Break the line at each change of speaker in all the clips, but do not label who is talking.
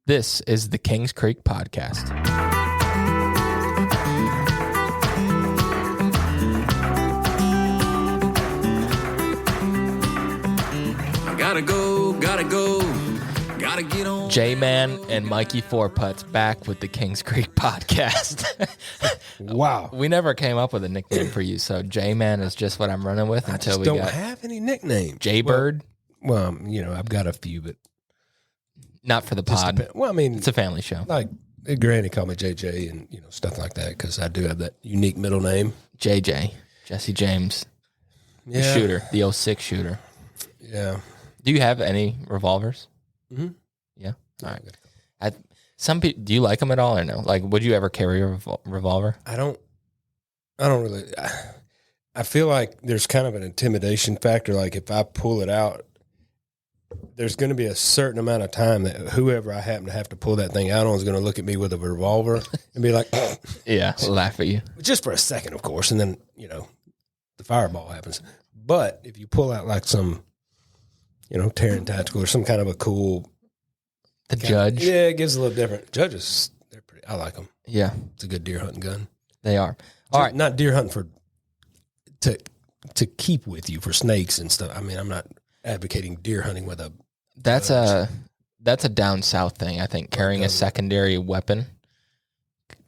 This is the Kings Creek Podcast.
Gotta go, gotta get on.
J-Man and Mikey Fourputz back with the Kings Creek Podcast.
Wow.
We never came up with a nickname for you, so J-Man is just what I'm running with
I
until
just
we
don't
got
have any nicknames.
J-Bird.
Well, I've got a few, but
Not for the
just
pod.
well, I mean,
It's a family show.
like Granny called me JJ and stuff like that because I do have that unique middle name.
JJ, Jesse James, the
Yeah,
shooter, the 06 shooter.
Yeah.
Do you have any revolvers?
Mm-hmm.
Yeah. All right. Some people, do you like them at all or no? Like, would you ever carry a revolver?
I don't really. I feel like there's kind of an intimidation factor. Like if I pull it out, there's going to be a certain amount of time that whoever I happen to have to pull that thing out on is going to look at me with a revolver and be like,
Yeah, laugh at you.
just for a second, of course, and then the fireball happens. But if you pull out like some, Terran Tactical or some kind of a cool
The Judge.
yeah, it gives a little different. Judges, they're pretty. I like them.
Yeah,
It's a good deer hunting gun.
they are. All right.
Not deer hunting to keep with you for snakes and stuff. I mean, I'm not advocating deer hunting with a.
That's a down south thing. I think carrying a secondary weapon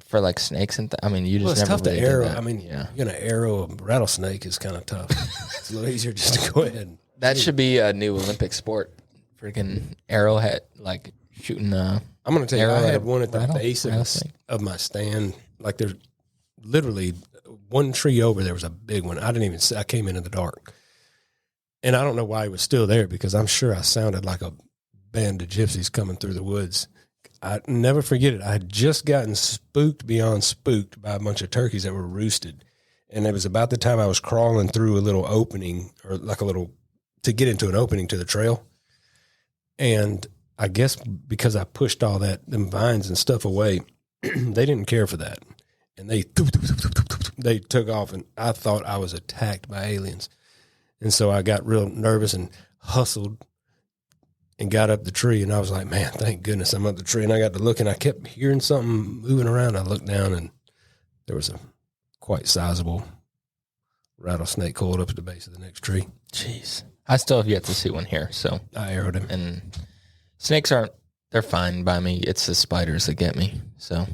for like snakes and I mean, you just
Well, it's
never
tough
really
to
did
arrow.
that.
I mean,
yeah,
you're gonna arrow a rattlesnake is kind of tough. It's a little easier just to go ahead. And,
that should be a new Olympic sport. Freaking arrowhead, like shooting.
I'm gonna tell you, I
Arrow
had
at a
one at the base
rattlesnake.
of my stand. Like there's literally one tree over there was a big one. I didn't even see. I came in the dark, and I don't know why he was still there because I'm sure I sounded like a band of gypsies coming through the woods. I never forget it. I had just gotten spooked beyond spooked by a bunch of turkeys that were roosted, and it was about the time I was crawling through a little opening or like a little to get into an opening to the trail, and I guess because I pushed all them vines and stuff away, they didn't care for that. And they took off, and I thought I was attacked by aliens. And so I got real nervous and hustled and got up the tree. And I was like, man, thank goodness I'm up the tree. And I got to look, and I kept hearing something moving around. I looked down, and there was a quite sizable rattlesnake coiled up at the base of the next tree.
Jeez, I still have yet to see one here. So
I arrowed him.
and snakes they're fine by me. It's the spiders that get me. So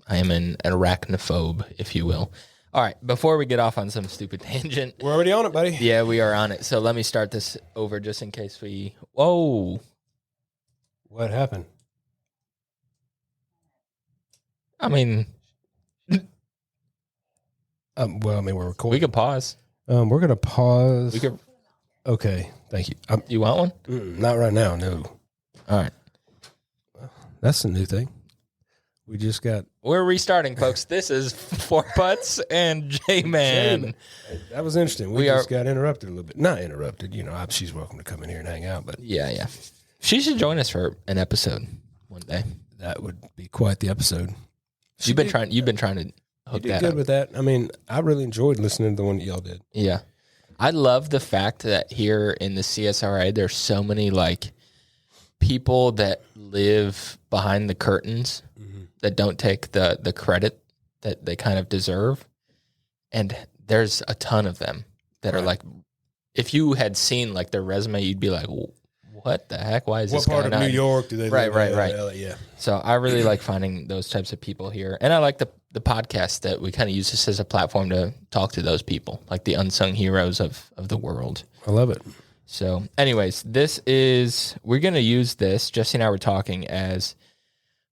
I am an arachnophobe, if you will. All right, before we get off on some stupid tangent.
We're already on it, buddy.
Yeah, we are on it. So let me start this over just in case whoa.
What happened?
I mean,
Well, I mean, we're recording.
we could pause.
We're going to pause.
We could.
Okay, thank you.
You want one?
Not right now, no.
All right.
That's a new thing. We just got...
We're restarting, folks. This is Four Putts and J-Man.
That was interesting. We
are-
just got interrupted a little bit. Not interrupted. She's welcome to come in here and hang out, but
Yeah. She should join us for an episode one day.
that would be quite the episode.
You've been trying to
You
hook
did
that
good
up.
with that. I mean, I really enjoyed listening to the one that y'all did.
Yeah. I love the fact that here in the CSRA, there's so many like people that live behind the curtains that don't take the credit that they kind of deserve. And there's a ton of them that are like, if you had seen like their resume, you'd be like, what the heck? Why is
What
this guy
part of
not?
New York do they
Right,
live in?
right.
LA? Yeah.
So I really like finding those types of people here. And I like the podcast that we kind of use this as a platform to talk to those people, like the unsung heroes of the world.
I love it.
So anyways, we're going to use this. Jesse and I were talking as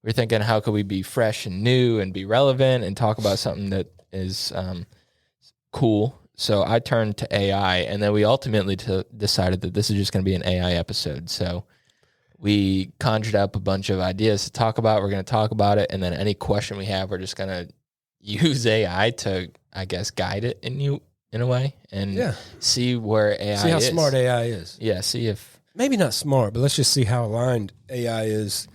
we're thinking, how could we be fresh and new and be relevant and talk about something that is cool. So I turned to AI, and then we ultimately decided that this is just going to be an AI episode. So we conjured up a bunch of ideas to talk about. We're going to talk about it, and then any question we have, we're just going to use AI to, I guess, guide it in a way and see where AI is.
See how smart AI is.
Yeah, see if...
Maybe not smart, but let's just see how aligned AI is.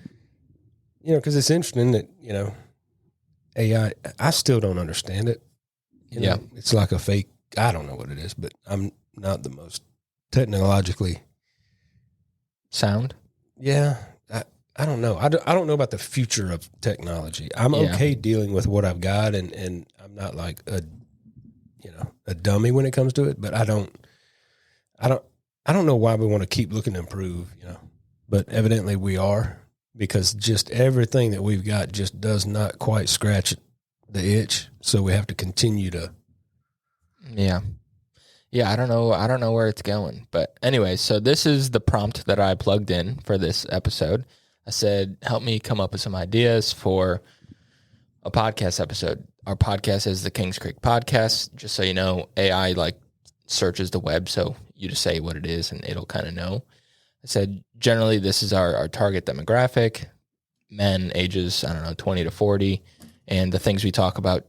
Because it's interesting that, AI, I still don't understand it. It's like a fake, I don't know what it is, but I'm not the most technologically
sound.
Yeah. I don't know. I don't know about the future of technology. I'm
Yeah.
okay dealing with what I've got, and I'm not like a dummy when it comes to it. But I don't know why we want to keep looking to improve. But evidently we are, because just everything that we've got just does not quite scratch the itch. So we have to continue to.
Yeah. Yeah, I don't know where it's going. But anyway, so this is the prompt that I plugged in for this episode. I said, help me come up with some ideas for a podcast episode. Our podcast is the Kings Creek Podcast. Just so you know, AI like searches the web, so you just say what it is and it'll kind of know. I said, generally, this is our target demographic, men ages, 20 to 40. And the things we talk about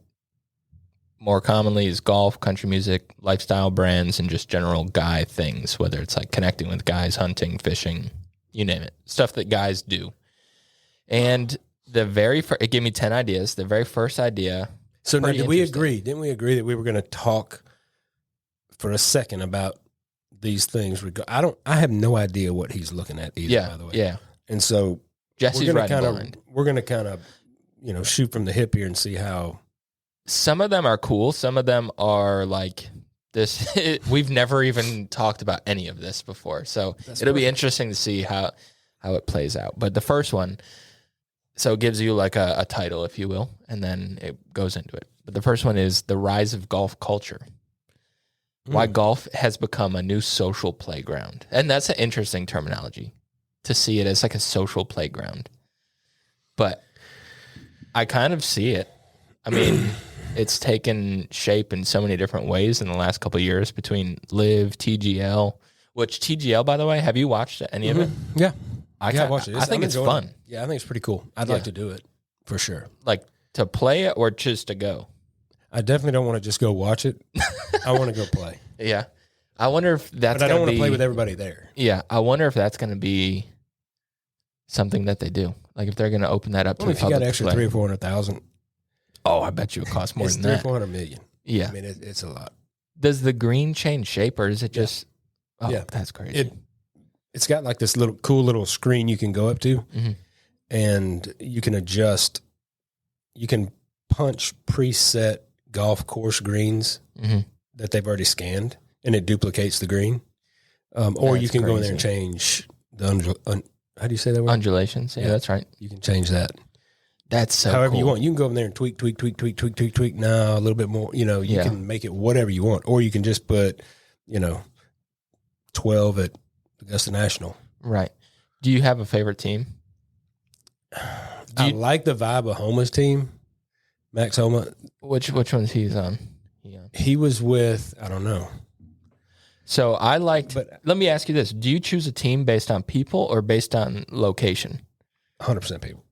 more commonly is golf, country music, lifestyle brands, and just general guy things, whether it's like connecting with guys, hunting, fishing, you name it, stuff that guys do. And the very first, it gave me 10 ideas. The very first idea.
So now,
pretty
did we
interesting.
agree? Didn't we agree that we were going to talk for a second about these things? I have no idea what he's looking at either,
Yeah.
by the way.
Yeah.
And so
Jesse's
we're
riding
going
blind.
to kind of, shoot from the hip here and see how.
Some of them are cool. Some of them are like this. We've never even talked about any of this before. So it'll be interesting to see how it plays out. But the first one, so it gives you like a title, if you will, and then it goes into it. But the first one is the rise of golf culture. Why golf has become a new social playground. And that's an interesting terminology, to see it as like a social playground. But I kind of see it. I mean, it's taken shape in so many different ways in the last couple of years between Live, TGL, which TGL, by the way, have you watched any of it?
Yeah.
I
watched it.
I think
I'm
it's
enjoying
fun.
it. Yeah, I think it's pretty cool. I'd like to do it for sure.
Like to play it or just to go?
I definitely don't want to just go watch it. I want to go play.
Yeah. I wonder if that's
But I don't want
to
to play with everybody there.
Yeah. I wonder if that's going to be something that they do. Like if they're going to open that up to
Well,
the
if you got
public
extra
to play.
300,000 or 400,000,
Oh, I bet you it costs more
it's
than
300
that.
400 million.
Yeah.
I mean, it's a lot.
Does the green change shape or is it just? Oh,
Yeah.
that's crazy.
It's got like this cool little screen you can go up to,
Mhm.
and you can adjust. You can punch preset golf course greens
Mhm.
that they've already scanned, and it duplicates the green. Or you
That's
can go in there and
crazy.
change the how do you say that word?
Undulations. Yeah,
Yeah.
that's right.
You can change that
That's so
however you
cool.
want. You can go in there and tweak. Now a little bit more. You
Yeah.
can make it whatever you want, or you can just put 12 at Augusta National.
Right. Do you have a favorite team?
I like the vibe of Homa's team. Max Homa,
Which one's he's on? Yeah.
he was with, I don't know.
So I liked.
But-
let me ask you this: do you choose a team based on people or based on location?
100% people.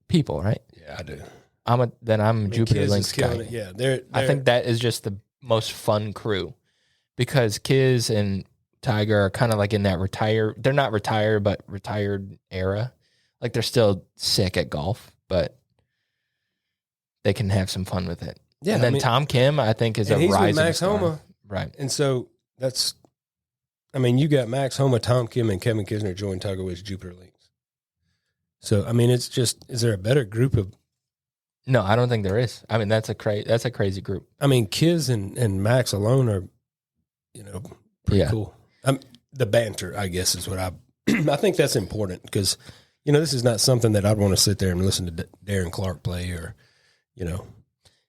People, right?
Yeah, I do.
I'm Jupiter
Kiz is
Links
killing
guy.
it. Yeah, they're
I think that is just the most fun crew because Kiz and Tiger are kind of like in that they're not retired, but retired era. Like they're still sick at golf, but they can have some fun with it.
Yeah,
and then
I mean,
Tom Kim, I think, is
and
a
he's with
rising
Max
star.
Homa.
Right.
And so that's, I mean, you got Max Homa, Tom Kim, and Kevin Kisner joined Tiger Woods Jupiter Links. So I mean, it's just, is there a better group of?
No, I don't think there is. I mean, that's a crazy group.
I mean, Kiz and Max alone are, pretty
Yeah.
cool. The banter, I guess, is what I think that's important because, this is not something that I'd want to sit there and listen to Darren Clark play or,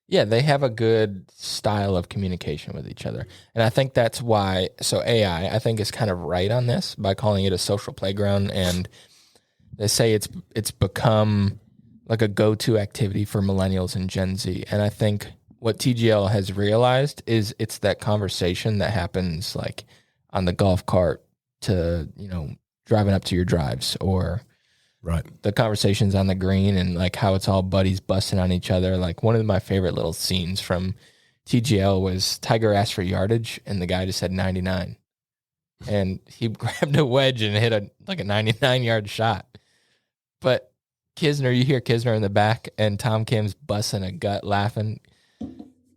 Yeah, they have a good style of communication with each other. And I think that's why, so AI, I think, is kind of right on this by calling it a social playground. And they say it's become like a go-to activity for millennials and Gen Z. And I think what TGL has realized is it's that conversation that happens like on the golf cart to, driving up to your drives or
right.
the conversations on the green and like how it's all buddies busting on each other. Like one of my favorite little scenes from TGL was Tiger asked for yardage and the guy just said 99. And he grabbed a wedge and hit a 99-yard shot. But Kisner, you hear Kisner in the back and Tom Kim's busting a gut laughing.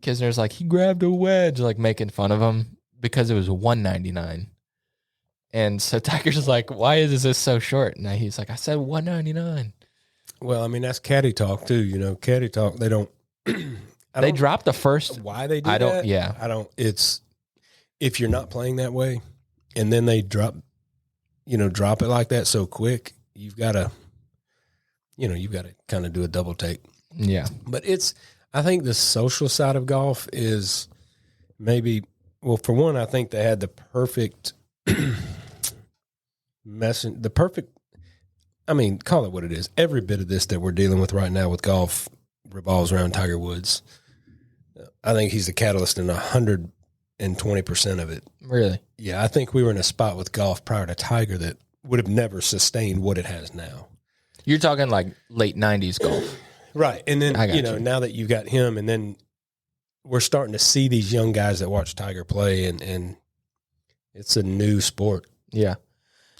Kisner's like, he grabbed a wedge, like making fun of him because it was 199. And so Tiger's like, why is this so short? And he's like, I said 199.
Well, I mean, that's caddy talk too. You know, caddy talk, they don't.
They dropped the first.
Why they do
I don't.
that?
Yeah.
I don't. It's if you're not playing that way, and then they drop it like that so quick. You've got to kind of do a double take.
Yeah.
But I think the social side of golf is maybe. Well, for one, I think they had the perfect call it what it is. Every bit of this that we're dealing with right now with golf revolves around Tiger Woods. I think he's the catalyst in 120% of it.
Really?
Yeah, I think we were in a spot with golf prior to Tiger that would have never sustained what it has now.
You're talking like late 90s golf.
Right. And then,
I got you.
now that you've got him, and then we're starting to see these young guys that watch Tiger play, and it's a new sport.
Yeah.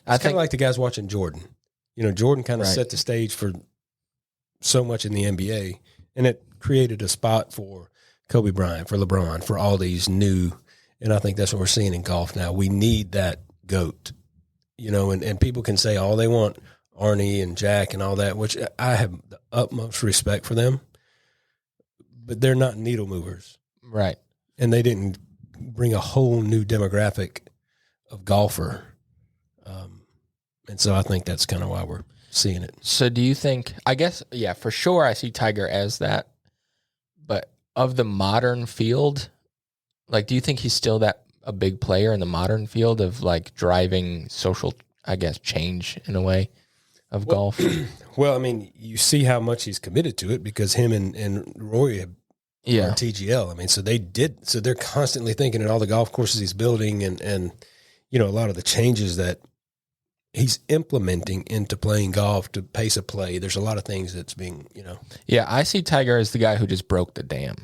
I think like the guys watching Jordan. Jordan kind of
Right.
set the stage for so much in the NBA, and it created a spot for Kobe Bryant, for LeBron, for all these new, and I think that's what we're seeing in golf now. We need that GOAT, and people can say all they want, Arnie and Jack and all that, which I have the utmost respect for them, but they're not needle movers.
Right.
And they didn't bring a whole new demographic of golfer. And so I think that's kind of why we're seeing it.
So do you think, I guess, yeah, for sure I see Tiger as that, but of the modern field, like, do you think he's still a big player in the modern field of like driving social, I guess, change in a way of golf?
Well, I mean, you see how much he's committed to it because him and Rory are TGL. I mean, so they're constantly thinking at all the golf courses he's building and a lot of the changes that he's implementing into playing golf to pace of play. There's a lot of things that's being,
Yeah, I see Tiger as the guy who just broke the dam.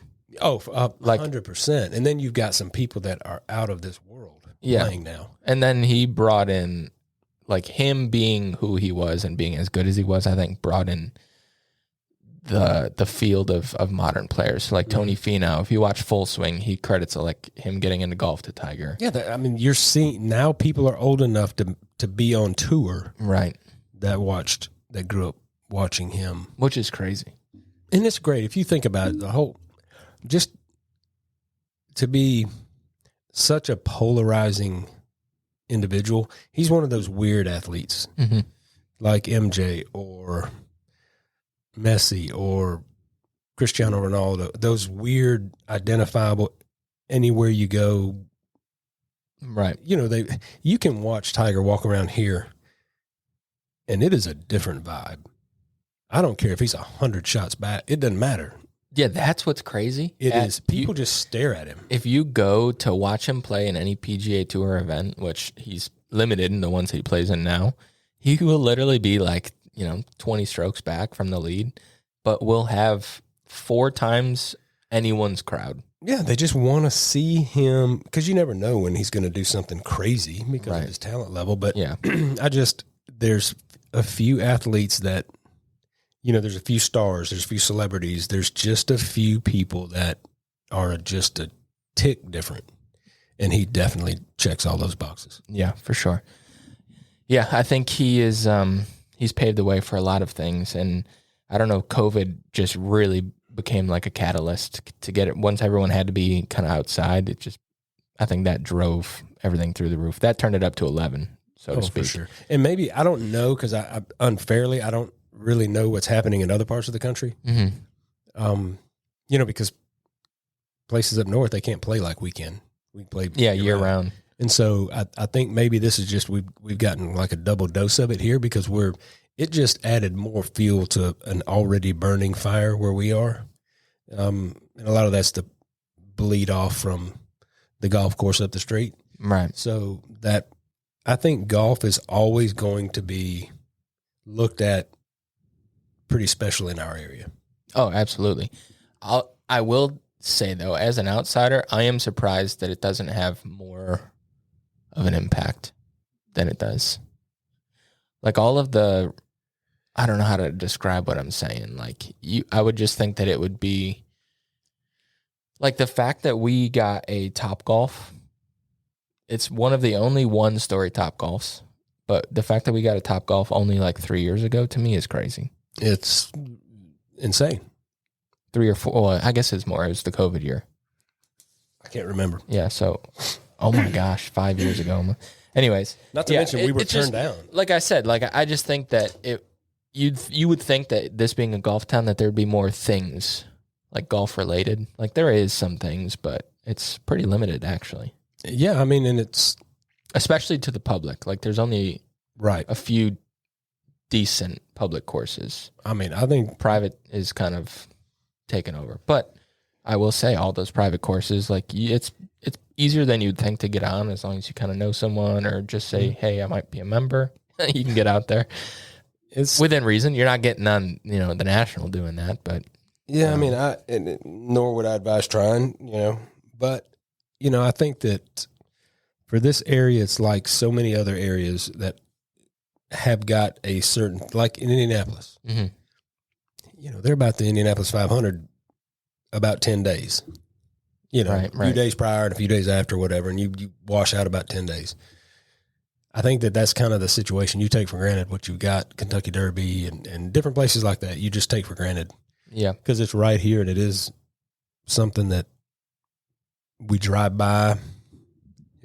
Oh, 100%. And then you've got some people that are out of this world playing now.
And then he brought in, like, him being who he was and being as good as he was, I think brought in the field of modern players. So like Tony Finau, if you watch Full Swing, he credits like him getting into golf to Tiger.
Yeah, you're seeing now people are old enough to be on tour,
right?
That grew up watching him,
which is crazy.
And it's great if you think about it. Just to be such a polarizing individual. He's one of those weird athletes, like MJ or Messi or Cristiano Ronaldo, those weird, identifiable, anywhere you go.
Right.
You can watch Tiger walk around here and it is a different vibe. I don't care if he's 100 shots back. It doesn't matter.
Yeah, that's what's crazy.
It is. People just stare at him.
If you go to watch him play in any PGA Tour event, which he's limited in the ones he plays in now, he will literally be like, 20 strokes back from the lead, but will have 4 times anyone's crowd.
Yeah, they just want to see him because you never know when he's going to do something crazy because of his talent level. But
yeah,
there's a few athletes that, there's a few stars, there's a few celebrities, there's just a few people that are just a tick different. And he definitely checks all those boxes.
Yeah, for sure. Yeah, I think he is, he's paved the way for a lot of things. And I don't know, COVID just really became like a catalyst to get it. Once everyone had to be kind of outside, I think that drove everything through the roof. That turned it up to 11, so to speak.
For sure. And maybe, I don't know, because I don't really know what's happening in other parts of the country. Because places up north, they can't play like we can. We play
year round.
And so I think maybe this is just we've gotten like a double dose of it here because it just added more fuel to an already burning fire where we are. And a lot of that's the bleed off from the golf course up the street.
Right.
So that I think golf is always going to be looked at pretty special in our area.
Oh, absolutely. I will say though, as an outsider, I am surprised that it doesn't have more of an impact than it does. Like all of the, I don't know how to describe what I'm saying. Like I would just think that it would be like the fact that we got a Topgolf it's one of the only one-story Top Golfs. But the fact that we got a Top Golf only like 3 years ago to me is crazy.
It's insane.
3 or 4. Well, I guess it's more. It was the COVID year.
I can't remember.
Yeah. So, oh my gosh, 5 years ago. Anyways,
Not to mention we were turned down.
Like I said, like I just think that you would think that this being a golf town that there'd be more things like golf related. Like there is some things, but it's pretty limited actually.
Yeah, I mean, and it's
Especially to the public. Like there's only
right.
a few decent public courses.
I mean, I think
Private is kind of taken over. But I will say all those private courses, like it's easier than you'd think to get on as long as you kind of know someone or just say, hey, I might be a member. You can get out there.
it's
Within reason. You're not getting on, the national doing that, but
yeah. I mean, nor would I advise trying. But I think that for this area, it's like so many other areas that have got a certain, like in Indianapolis.
mm-hmm.
They're about the Indianapolis 500 about 10 days. A few days prior and a few days after, whatever, and you wash out about 10 days. I think that's kind of the situation. You take for granted what you've got, Kentucky Derby and different places like that. You just take for granted.
Yeah.
Because it's right here, and it is something that we drive by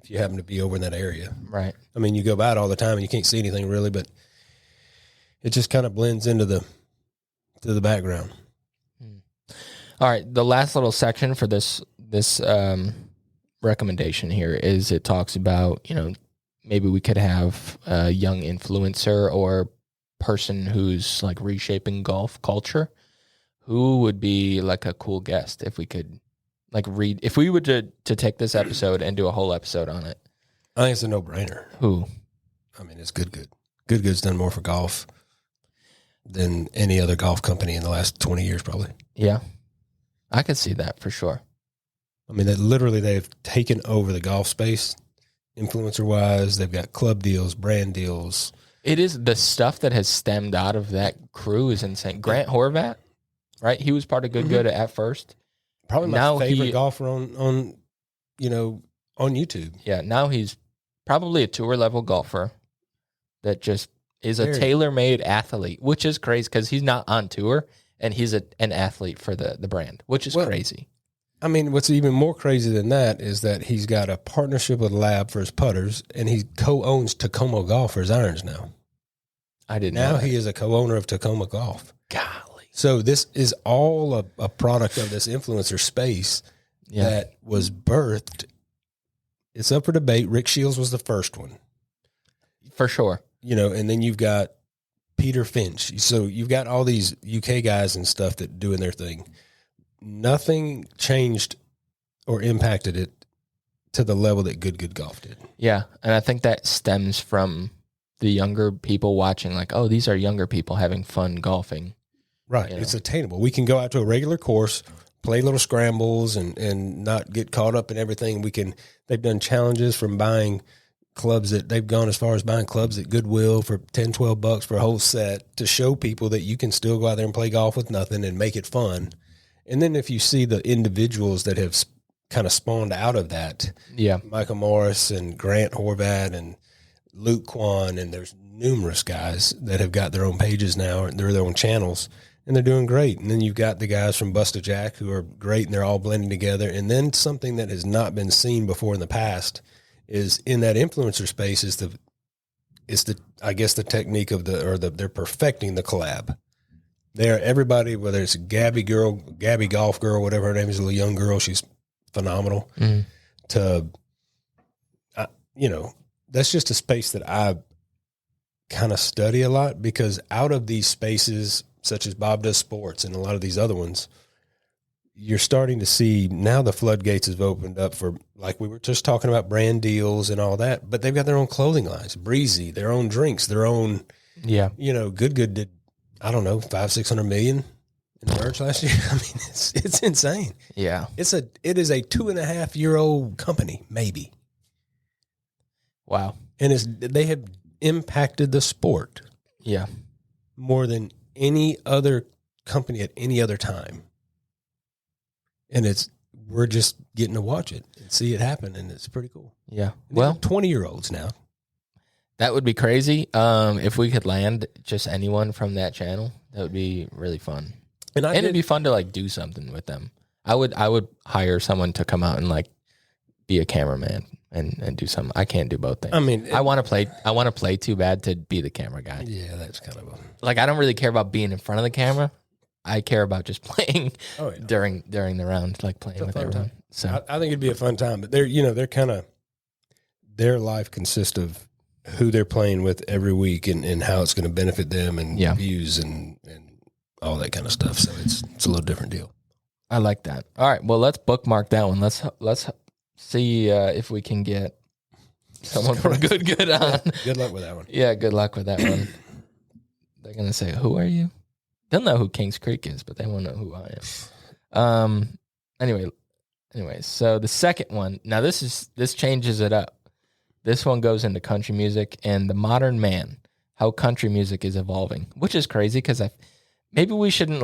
if you happen to be over in that area.
Right.
I mean, you go by it all the time, and you can't see anything really, but it just kind of blends into the background.
All right. The last little section for this recommendation here is it talks about, maybe we could have a young influencer or person who's like reshaping golf culture. Who would be like a cool guest if we could like read, if we were to take this episode and do a whole episode on it?
I think it's a no-brainer.
Who?
I mean, it's Good. Good's done more for golf than any other golf company in the last 20 years, probably.
Yeah. I could see that for sure.
I mean, they've taken over the golf space, influencer-wise. They've got club deals, brand deals.
It is the stuff that has stemmed out of that crew is insane. Grant Horvat, right? He was part of Good at first.
Probably my
Now
favorite golfer on YouTube.
Yeah, now he's probably a tour level golfer that just is a tailor-made athlete, which is crazy because he's not on tour and he's an athlete for the brand, which is crazy.
I mean, what's even more crazy than that is that he's got a partnership with Lab for his putters, and he co-owns Tacoma Golf for his irons now.
I didn't know.
Now he is a co-owner of Tacoma Golf.
Golly.
So this is all a product of this influencer space that was birthed. It's up for debate. Rick Shields was the first one.
For sure.
And then you've got Peter Finch. So you've got all these UK guys and stuff that doing their thing. Nothing changed or impacted it to the level that Good Golf did.
Yeah, and I think that stems from the younger people watching, like, oh, these are younger people having fun golfing.
Right. It's attainable. We can go out to a regular course, play little scrambles and not get caught up in everything. They've done challenges from buying clubs that they've gone as far as buying clubs at Goodwill for $10, $12 for a whole set to show people that you can still go out there and play golf with nothing and make it fun. And then if you see the individuals that have kind of spawned out of that, Michael Morris and Grant Horvat and Luke Kwan, and there's numerous guys that have got their own pages now, and they're their own channels, and they're doing great. And then you've got the guys from Busta Jack who are great, and they're all blending together. And then something that has not been seen before in the past is in that influencer space is the I guess the technique of they're perfecting the collab. Everybody, whether it's Gabby Golf Girl, whatever her name is, a little young girl, she's phenomenal. That's just a space that I kind of study a lot, because out of these spaces, such as Bob Does Sports and a lot of these other ones, you're starting to see now the floodgates have opened up for, like we were just talking about, brand deals and all that, but they've got their own clothing lines, Breezy, their own drinks, their own, Good did, I don't know, 500-600 million in merch last year. I mean, it's insane.
Yeah.
It is a 2.5-year-old company, maybe.
Wow.
And they have impacted the sport.
Yeah.
More than any other company at any other time. And it's we're just getting to watch it and see it happen, and it's pretty cool.
Yeah.
And
Well,
20-year-olds now.
that would be crazy. If we could land just anyone from that channel, that would be really fun.
And
It'd be fun to like do something with them. I would hire someone to come out and like be a cameraman and do something. I can't do both things.
I mean,
I want to play too bad to be the camera guy.
yeah, that's kind of
Like I don't really care about being in front of the camera. I care about just playing
yeah.
during the round, like playing with
fun
everyone.
time.
So
I think it'd be a fun time, but they're kind of, their life consists of who they're playing with every week and how it's going to benefit them and views and all that kind of stuff. So it's a little different deal.
I like that. All right, well let's bookmark that one. Let's see if we can get someone from good on.
Good luck with that one.
Yeah, good luck with that one. They're gonna say, "Who are you?" They'll know who Kings Creek is, but they won't know who I am. Anyway, so the second one. Now this changes it up. This one goes into country music and the modern man, how country music is evolving, which is crazy because maybe we shouldn't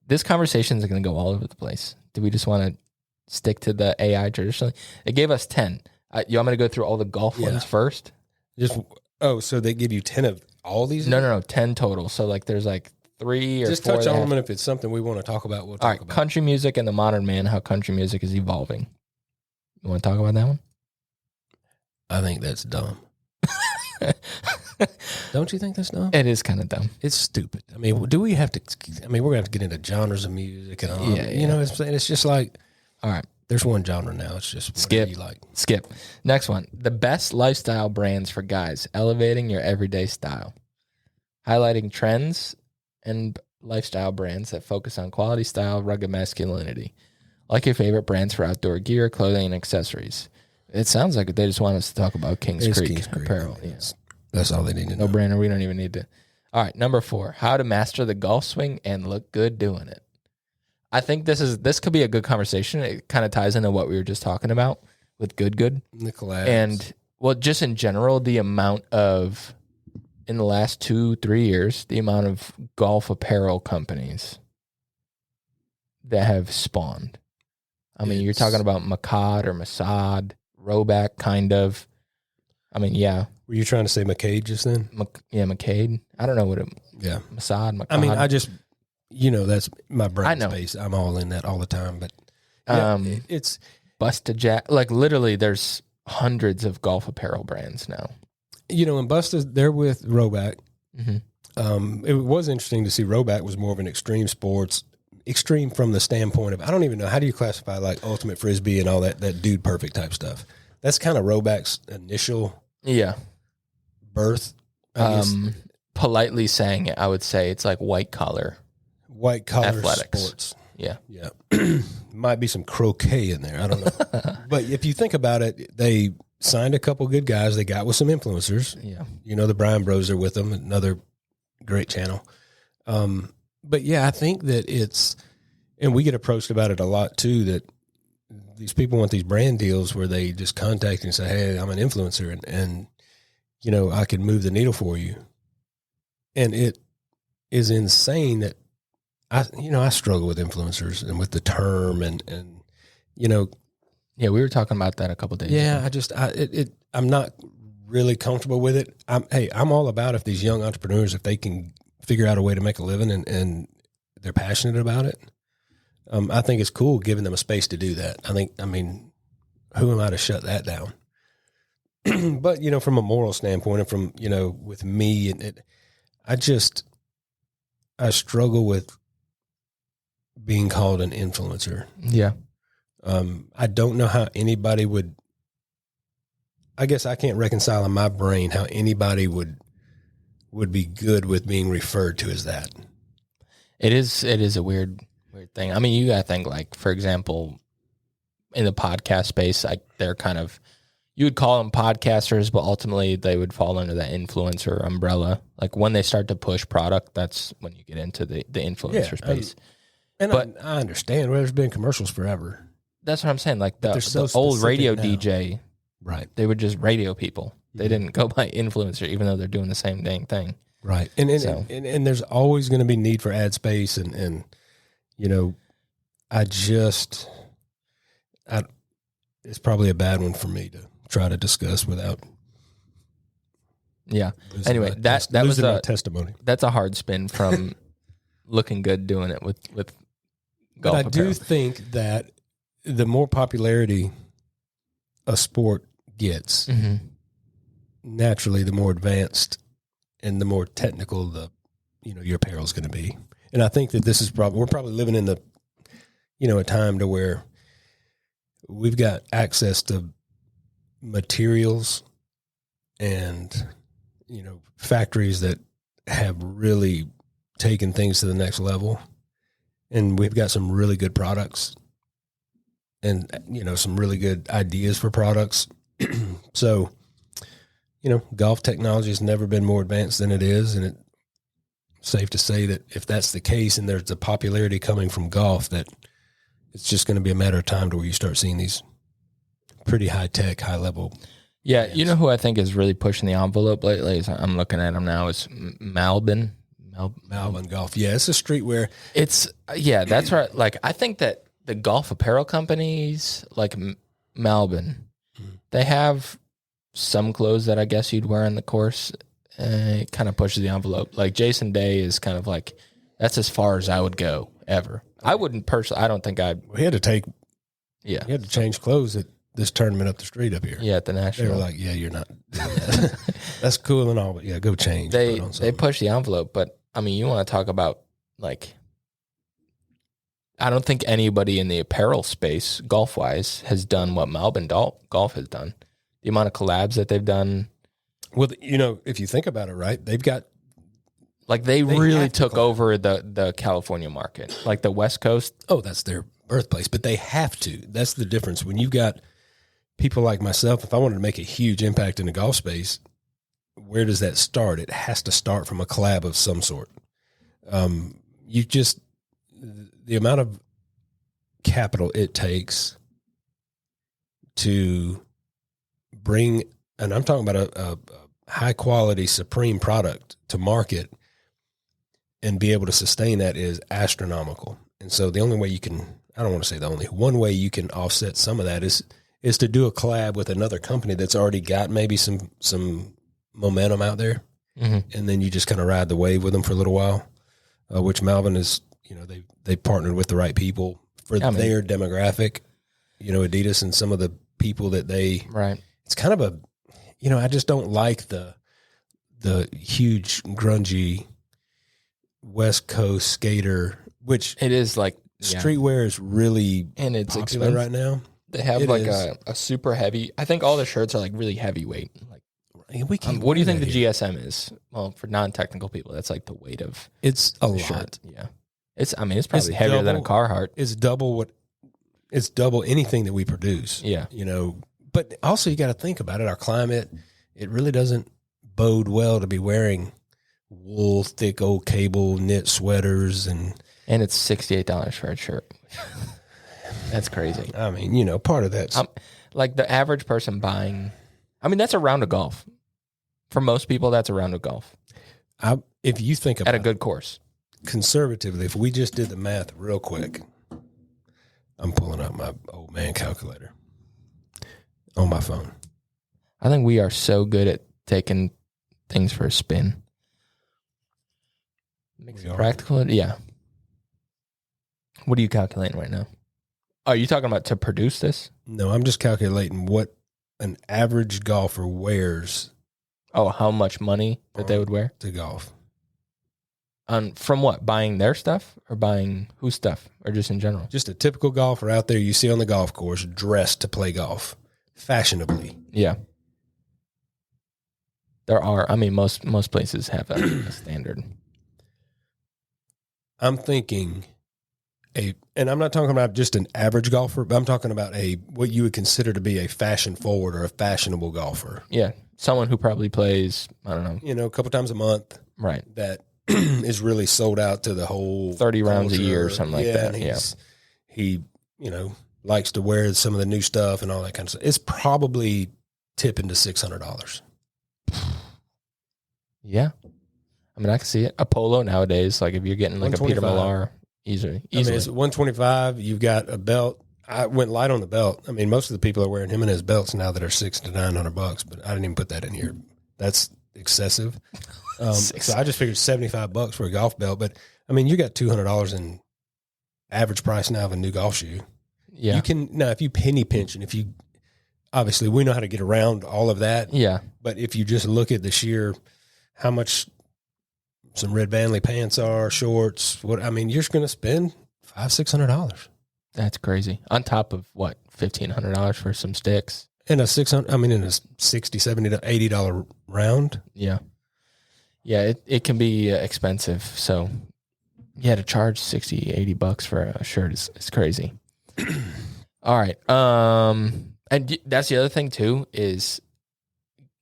this conversation is going to go all over the place. Do we just want to stick to the AI traditionally? It gave us 10. You want me to go through all the golf ones first?
So they give you 10 of all these?
No, 10 total. So like there's like 3 or 4.
Just touch on them, and if it's something we want to talk about, we'll talk about.
Country music and the modern man, how country music is evolving. You want to talk about that one?
I think that's dumb. Don't you think that's dumb?
It is kind of dumb.
It's stupid. I mean, do we have to? I mean, we're going to have to get into genres of music and all.
Yeah.
You know what I'm saying? It's just like,
all right,
there's one genre now. It's just
skip.
You like.
Skip. Next one. The best lifestyle brands for guys, elevating your everyday style, highlighting trends and lifestyle brands that focus on quality, style, rugged masculinity. Like your favorite brands for outdoor gear, clothing, and accessories. It sounds like they just want us to talk about Kings Creek apparel. Yes.
That's all they need to know.
No brainer. We don't even need to. All right, number 4. How to master the golf swing and look good doing it. I think this could be a good conversation. It kind of ties into what we were just talking about with good.
The collabs.
And well, just in general, the amount of in the last 2-3 years, the amount of golf apparel companies that have spawned. I mean, you're talking about Makad or Masad, Roback, kind of. I mean, yeah.
Were you trying to say McCade just then?
McCade. I don't know what it.
Yeah,
Masad, Makad.
I mean, I just, that's my brain space. I'm all in that all the time, but it's
Busta Jack. Like literally, there's hundreds of golf apparel brands now.
And Busta's, they're with Roback.
Mm-hmm.
It was interesting to see Roback was more of an extreme sports. Extreme from the standpoint of, I don't even know, how do you classify like Ultimate Frisbee and all that Dude Perfect type stuff? That's kind of Roback's initial birth.
Politely saying it, I would say it's like white collar athletics.
Sports.
Yeah.
Might be some croquet in there. I don't know. But if you think about it, they signed a couple good guys. They got with some influencers.
Yeah.
The Brian Bros are with them, another great channel. But yeah, I think that and we get approached about it a lot too, that these people want these brand deals where they just contact and say, hey, I'm an influencer and I can move the needle for you. And it is insane that I struggle with influencers and with the term and
Yeah, we were talking about that a couple days ago.
I'm not really comfortable with it. I'm all about if these young entrepreneurs, if they can figure out a way to make a living and they're passionate about it. I think it's cool giving them a space to do that. Who am I to shut that down? But, from a moral standpoint and from, with me I struggle with being called an influencer.
Yeah.
I don't know how anybody would, I guess I can't reconcile in my brain how anybody would be good with being referred to as that.
It is a weird thing. I mean, you gotta think, like, for example, in the podcast space, like they're kind of, you would call them podcasters, but ultimately they would fall under that influencer umbrella. Like when they start to push product, that's when you get into the influencer space.
But I understand. Well, there's been commercials forever.
That's what I'm saying. Like the old radio now. DJ,
right?
They would just radio people. They didn't go by influencer, even though they're doing the same dang thing.
Right. And there's always going to be need for ad space. And I just, it's probably a bad one for me to try to discuss without.
Yeah.
losing
Anyway,
my
that was
losing my
a
testimony.
that's a hard spin from looking good doing it with golf
But I
apparel.
do think that the more popularity a sport gets,
Mhm.
naturally, the more advanced and the more technical your apparel is going to be. And I think that this is we're probably living in a time to where we've got access to materials and, factories that have really taken things to the next level. And we've got some really good products and, some really good ideas for products. So, golf technology has never been more advanced than it is. And it's safe to say that if that's the case and there's the popularity coming from golf, that it's just going to be a matter of time to where you start seeing these pretty high tech, high level.
Yeah, you know who I think is really pushing the envelope lately? I'm looking at him now. Is Malbin.
Malvin Golf. Yeah, it's a streetwear.
That's right. Like, I think that the golf apparel companies like Malbin, they have some clothes that I guess you'd wear on the course. It kind of pushes the envelope. Like Jason Day is kind of like, that's as far as I would go ever. I wouldn't personally. I don't think I'd.
He had to
He
had to change clothes at this tournament up the street up here.
Yeah, at the
They
national.
were like, yeah, you're not doing that. That's cool and all, but yeah, go change.
They
put on
they
something.
push the envelope, but I mean, you want to talk about like. I don't think anybody in the apparel space, golf wise, has done what Malbin Golf has done. The amount of collabs that they've done.
Well, if you think about it, right, they've got.
Like they
They
really
have to
took
collab.
over the California market, like the West Coast.
Oh, that's their birthplace, but they have to. That's the difference. When you've got people like myself, if I wanted to make a huge impact in the golf space, where does that start? It has to start from a collab of some sort. The amount of capital it takes to bring, and I'm talking about a high quality supreme product to market and be able to sustain that is astronomical. And so the only way you can, I don't want to say the only, one way you can offset some of that is to do a collab with another company that's already got maybe some momentum out there.
Mm-hmm.
And then you just kind of ride the wave with them for a little while, which Malvin is, they partnered with the right people for their demographic, Adidas and some of the people that
Right.
it's kind of a, I just don't like the huge grungy West Coast skater, which
It is like
streetwear is really
and it's
popular
expensive.
right now.
They have
It
like
is.
a super heavy. I think all the shirts are like really heavyweight. Like,
We can't
what do you
wear
think
that
the
here.
GSM is? Well, for non-technical people, that's like the weight of
It's a
the
lot.
shirt. Yeah, it's probably
It's
heavier than a
double-
Carhartt.
It's double anything that we produce.
Yeah,
But also you got to think about it. Our climate, it really doesn't bode well to be wearing wool, thick old cable knit sweaters. And
and it's $68 for a shirt. That's crazy.
I mean, part of that's,
Like the average person buying, that's a round of golf. For most people, that's a round of golf
if you think about
at a good course.
conservatively, if we just did the math real quick, I'm pulling up my old man calculator on my phone.
I think we are so good at taking things for a spin. Makes
We
it
are.
practical. Yeah. What are you calculating right now? Are you talking about to produce this?
No, I'm just calculating what an average golfer wears
Oh, how much money that they would wear?
to golf.
From what? Buying their stuff or buying whose stuff or just in general?
Just a typical golfer out there you see on the golf course dressed to play golf fashionably.
Yeah. There are. Most places have a standard.
I'm thinking and I'm not talking about just an average golfer, but I'm talking about what you would consider to be a fashion forward or a fashionable golfer.
Yeah. Someone who probably plays, I don't know.
A couple times a month
Right.
that is really sold out to the whole
30 rounds a
culture.
year or something like that.
And he, likes to wear some of the new stuff and all that kind of stuff. It's probably tipping to $600.
Yeah. I can see it. A polo nowadays, like if you're getting like a Peter
125.
Millar, easily.
It's 125. You've got a belt. I went light on the belt. I mean, most of the people are wearing Jimenez belts now that are $600 to $900, but I didn't even put that in here. That's excessive. So I just figured $75 for a golf belt. But I mean, you got $200 in average price now of a new golf shoe.
Yeah.
You can now if you penny pinch and if you obviously we know how to get around all of that.
Yeah.
But if you just look at the sheer how much some Red Vanley pants are, shorts, what I mean, you're just going to spend $500-$600.
That's crazy. On top of what, $1,500 for some sticks.
In a $600, I mean, in a $60, $70, $80 round.
Yeah. Yeah. It can be expensive. So yeah, to charge $60-$80 for a shirt is crazy. All right. And that's the other thing too, is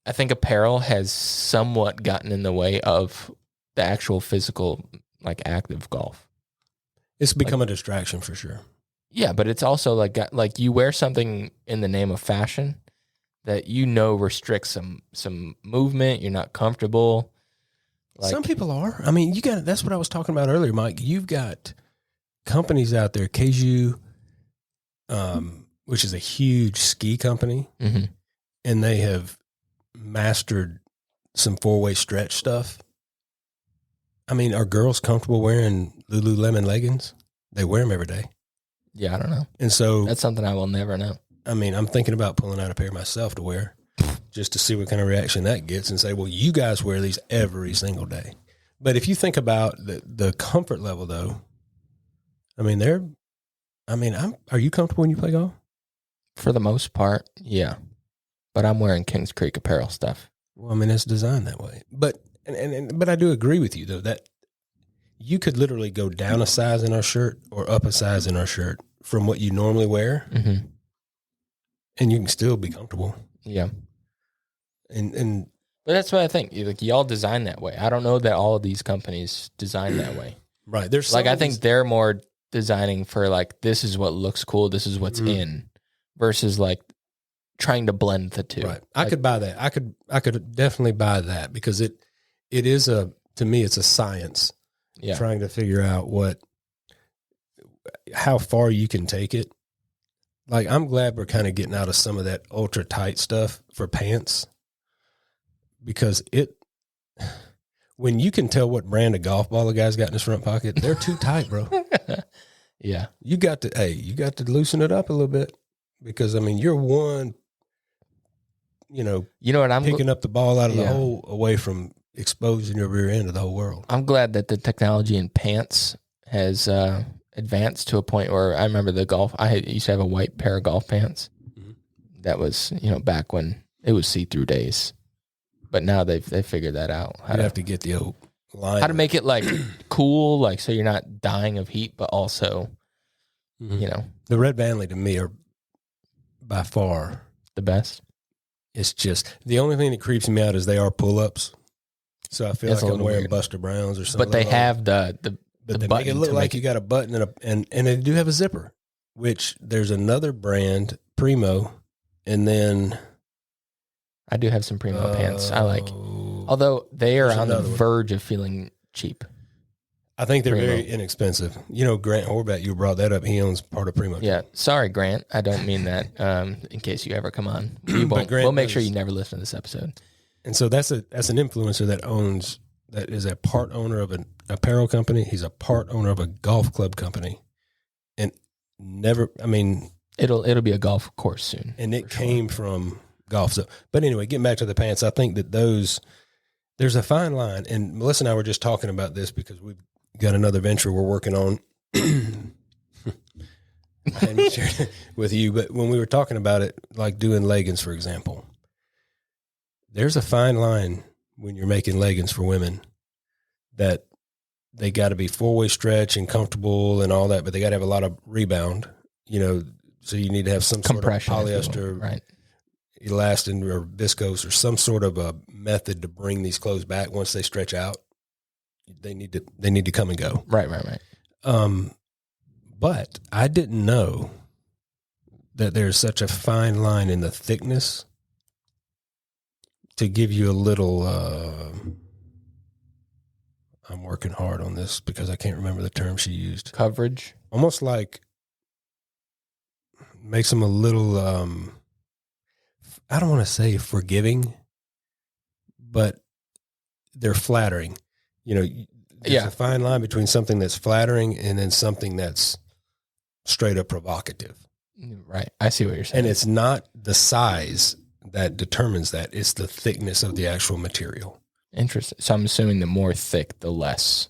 I think apparel has somewhat gotten in the way of the actual physical, like active golf.
It's become a distraction for sure.
Yeah, but it's also like you wear something in the name of fashion that restricts some movement. You're not comfortable. Like,
some people are. I mean, that's what I was talking about earlier, Mike. You've got companies out there, Keiju, which is a huge ski company,
mm-hmm.
and they have mastered some 4-way stretch stuff. I mean, are girls comfortable wearing Lululemon leggings? They wear them every day.
Yeah, I don't know.
And so
that's something I will never know.
I mean, I'm thinking about pulling out a pair myself to wear just to see what kind of reaction that gets and say, well, you guys wear these every single day. But if you think about the comfort level, though, I mean, are you comfortable when you play golf?
For the most part, yeah. But I'm wearing Kings Creek apparel stuff.
Well, I mean, it's designed that way. But I do agree with you, though, that you could literally go down a size in our shirt or up a size in our shirt from what you normally wear,
mm-hmm.
and you can still be comfortable.
Yeah.
And
but that's what I think. Like, y'all design that way. I don't know that all of these companies design that way.
Right. There's
like, I think they're more designing for like, this is what looks cool. This is what's in, versus like trying to blend the two.
Right. I could buy that. I could definitely buy that because it is to me, it's a science.
Yeah.
Trying to figure out how far you can take it. Like, I'm glad we're kind of getting out of some of that ultra tight stuff for pants, because when you can tell what brand of golf ball a guy's got in his front pocket, they're too tight, bro.
Yeah.
You got to loosen it up a little bit, because I mean, you're one,
what I'm
picking up the ball out of the hole away from exposing your rear end to the whole world.
I'm glad that the technology in pants has advanced to a point where I remember I used to have a white pair of golf pants. Mm-hmm. That was, back when it was see-through days. But now they've figured that out.
You'd have to get the old line.
How to make it like cool, like so you're not dying of heat, but also,
The Red Vanley to me are by far
the best.
It's just the only thing that creeps me out is they are pull-ups. So I feel like I'm wearing Buster Browns or something.
But they have the
they make it look like you got a button and they do have a zipper, which there's another brand, Primo, and then
I do have some Primo pants I like. Although they are on the verge of feeling cheap.
I think they're very inexpensive. Grant Horvat, you brought that up. He owns part of Primo.
Yeah. Sorry, Grant. I don't mean that in case you ever come on. We'll make sure you never listen to this episode.
And so that's an influencer that is a part owner of an apparel company. He's a part owner of a golf club company. And
it'll be a golf course soon.
And it came from golf. So, but anyway, getting back to the pants, I think that there's a fine line. And Melissa and I were just talking about this because we've got another venture we're working on. I hadn't shared it with you, but when we were talking about it, like doing leggings, for example, there's a fine line when you're making leggings for women that they got to be 4-way stretch and comfortable and all that, but they got to have a lot of rebound, so you need to have some
compression,
sort of polyester,
right,
elastin or viscose or some sort of a method to bring these clothes back once they stretch out. They need to come and go.
Right.
But I didn't know that there's such a fine line in the thickness. To give you a little, I'm working hard on this because I can't remember the term she used.
Coverage.
Almost like, makes them a little, I don't want to say forgiving, but they're flattering. You know, there's a fine line between something that's flattering and then something that's straight up provocative.
Right. I see what you're saying.
And it's not the size that determines that. It's the thickness of the actual material.
Interesting. So I'm assuming the more thick, the less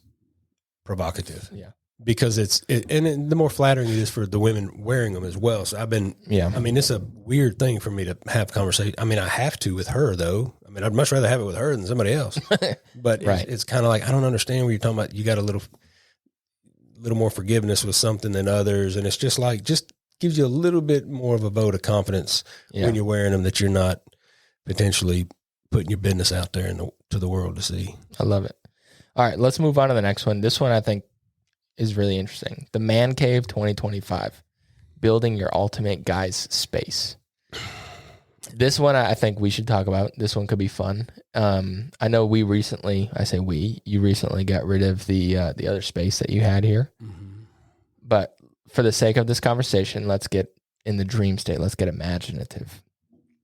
provocative.
Yeah.
Because the more flattering it is for the women wearing them as well. So I mean, it's a weird thing for me to have conversation. I mean, I have to with her though. I mean, I'd much rather have it with her than somebody else, but
Right.
it's kind of like, I don't understand what you're talking about. You got a little more forgiveness with something than others. And it's just gives you a little bit more of a vote of confidence when you're wearing them, that you're not potentially putting your business out there to the world to see.
I love it. All right, let's move on to the next one. This one I think is really interesting. The Man Cave 2025, building your ultimate guy's space. This one I think we should talk about. This one could be fun. I know you recently got rid of the other space that you had here. Mm-hmm. But for the sake of this conversation, let's get in the dream state. Let's get imaginative.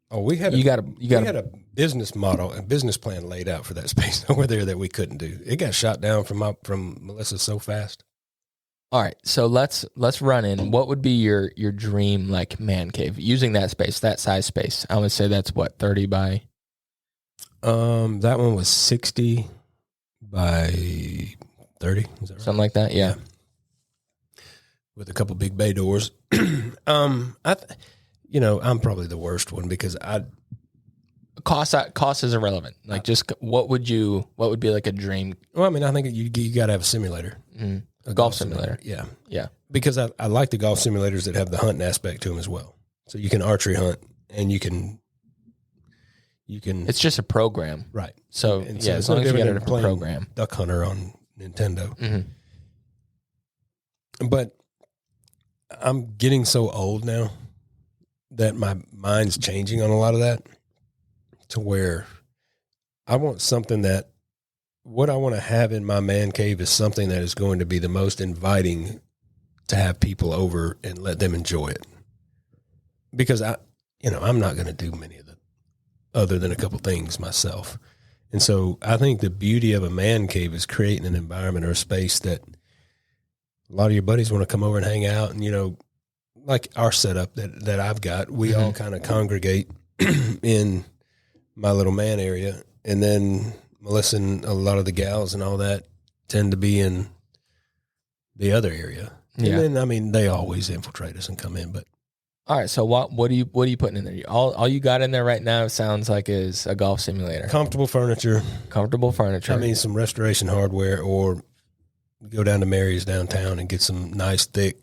Oh, we had a business model, a business plan laid out for that space over there that we couldn't do. It got shot down from Melissa so fast.
All right, so let's run in. What would be your dream like man cave using that space, that size space? I would say that's what, 30 by.
That one was 60 by 30. Is that right?
Something like that. Yeah.
With a couple big bay doors. I'm probably the worst one because
cost is irrelevant. Like, just what would be like a dream?
Well, I mean, I think you got to have a simulator.
Mm-hmm. A golf simulator.
Yeah.
Yeah.
Because I like the golf simulators that have the hunting aspect to them as well. So you can archery hunt and you can.
It's just a program.
Right.
So, as long as you get a program.
Duck Hunter on Nintendo.
Mm-hmm.
But I'm getting so old now that my mind's changing on a lot of that, to where I want something that what I want to have in my man cave is something that is going to be the most inviting to have people over and let them enjoy it. Because I'm not going to do many of the other than a couple things myself. And so I think the beauty of a man cave is creating an environment or a space that a lot of your buddies want to come over and hang out. And, like our setup that I've got, we all kind of congregate in my little man area. And then Melissa and a lot of the gals and all that tend to be in the other area.
Yeah.
And then, I mean, they always infiltrate us and come in, but.
All right. So what are you putting in there? All you got in there right now sounds like is a golf simulator.
Comfortable furniture.
I mean,
some restoration hardware, or go down to Mary's downtown and get some nice thick,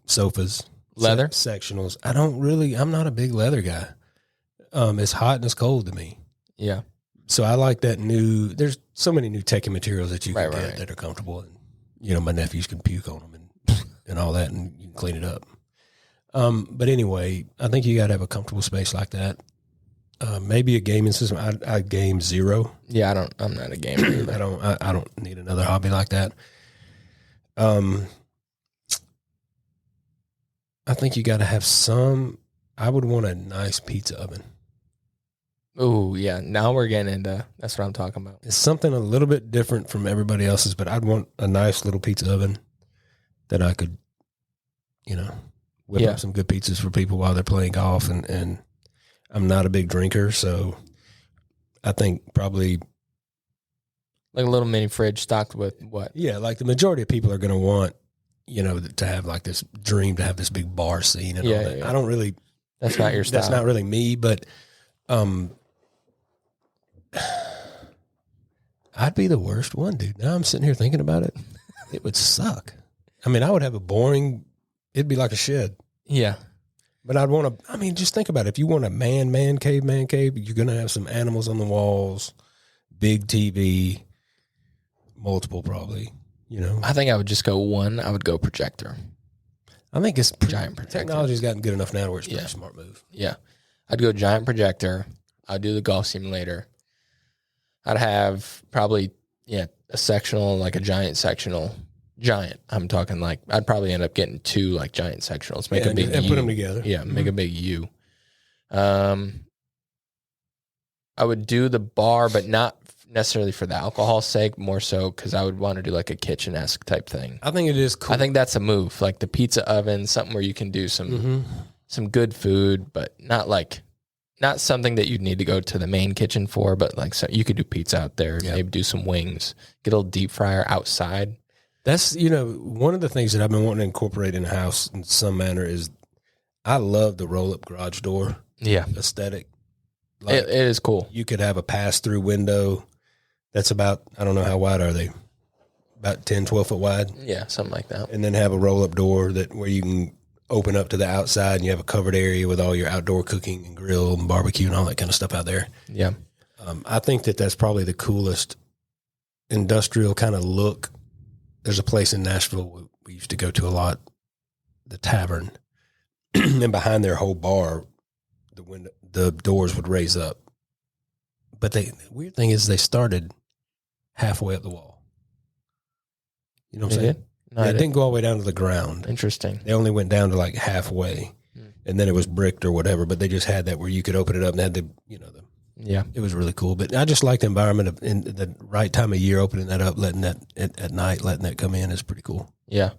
sofas.
Leather?
Sectionals. I'm not a big leather guy. It's hot and it's cold to me.
Yeah.
So I like that there's so many new techie materials that you can get that are comfortable. And, my nephews can puke on them and all that, and you can clean it up. But anyway, I think you got to have a comfortable space like that. Maybe a gaming system. I game zero.
Yeah, I'm not a gamer either.
I don't need another hobby like that. I think you got to have I would want a nice pizza oven.
Oh yeah. Now we're getting into, that's what I'm talking about.
It's something a little bit different from everybody else's, but I'd want a nice little pizza oven that I could, whip up some good pizzas for people while they're playing golf. And I'm not a big drinker, so I think probably
like a little mini fridge stocked with what?
Yeah, like the majority of people are going to want, to have like this dream to have this big bar scene and all that. Yeah. I don't really.
That's not your style.
That's not really me, but I'd be the worst one, dude. Now I'm sitting here thinking about it. It would suck. I mean, I would have it'd be like a shed.
Yeah.
But I'd want to, just think about it. If you want a man cave, you're going to have some animals on the walls, big TV, multiple probably,
I think I would just go one. I would go projector.
I think it's
giant projector.
Technology's gotten good enough now where it's a smart move.
Yeah. I'd go giant projector. I'd do the golf simulator. I'd have probably, a sectional, like a giant sectional, giant. I'm talking like I'd probably end up getting 2 like giant sectionals. Make a big
and
U.
put them together.
Yeah, make a big U. I would do the bar, but not necessarily for the alcohol's sake, more so because I would want to do like a kitchen-esque type thing.
I think it is cool.
I think that's a move, like the pizza oven, something where you can do some good food, but not something that you'd need to go to the main kitchen for, but like so you could do pizza out there, maybe do some wings, get a little deep fryer outside.
That's, one of the things that I've been wanting to incorporate in the house in some manner is I love the roll-up garage door aesthetic. Like,
it is cool.
You could have a pass-through window that's about, I don't know how wide are they, about 10, 12 foot wide?
Yeah, something like that.
And then have a roll-up door where you can open up to the outside and you have a covered area with all your outdoor cooking and grill and barbecue and all that kind of stuff out there.
Yeah.
I think that's probably the coolest industrial kind of look. There's a place in Nashville we used to go to a lot, the Tavern, and behind their whole bar, the doors would raise up. But the weird thing is they started halfway up the wall. You know what I'm saying?
No,
it didn't go all the way down to the ground.
Interesting.
They only went down to like halfway, and then it was bricked or whatever. But they just had that where you could open it up and had it was really cool. But I just like the environment of in the right time of year, opening that up, letting that at night, letting that come in is pretty cool.
Yeah.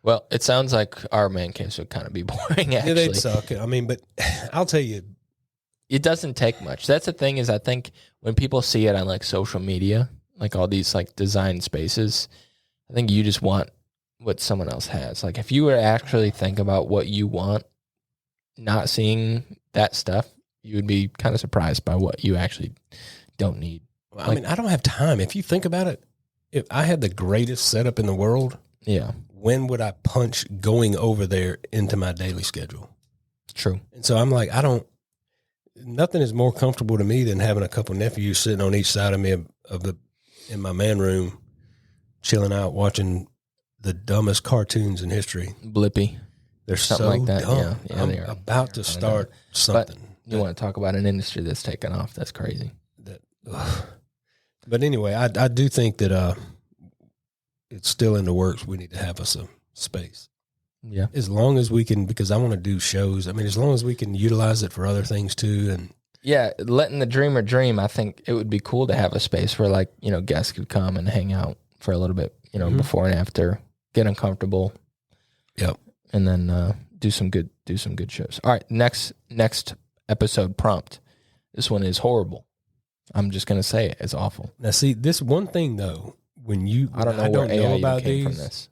Well, it sounds like our man caves would kind of be boring, actually.
Yeah, they'd suck. I mean, but I'll tell you.
It doesn't take much. That's the thing is I think when people see it on like social media, like all these like design spaces, I think you just want what someone else has. Like if you were to actually think about what you want, not seeing that stuff, you would be kind of surprised by what you actually don't need.
I mean, I don't have time. If you think about it, if I had the greatest setup in the world, when would I punch going over there into my daily schedule?
True.
And so I'm like, nothing is more comfortable to me than having a couple nephews sitting on each side of me in my man room, chilling out, watching the dumbest cartoons in history.
Blippy.
They're
something
so
like that.
dumb.
Yeah,
I'm
they are.
about to start something.
But you want to talk about an industry that's taken off? That's crazy.
But anyway, I do think that it's still in the works. We need to have us a space.
Yeah.
As long as we can, because I want to do shows. I mean, as long as we can utilize it for other things too. And
yeah, letting the dreamer dream. I think it would be cool to have a space where like, guests could come and hang out for a little bit, before and after, get uncomfortable.
Yep.
And then do some good shows. All right. Next episode prompt. This one is horrible. I'm just going to say it. It's awful.
Now see, this one thing though, I don't
know
about
came
these.
From this.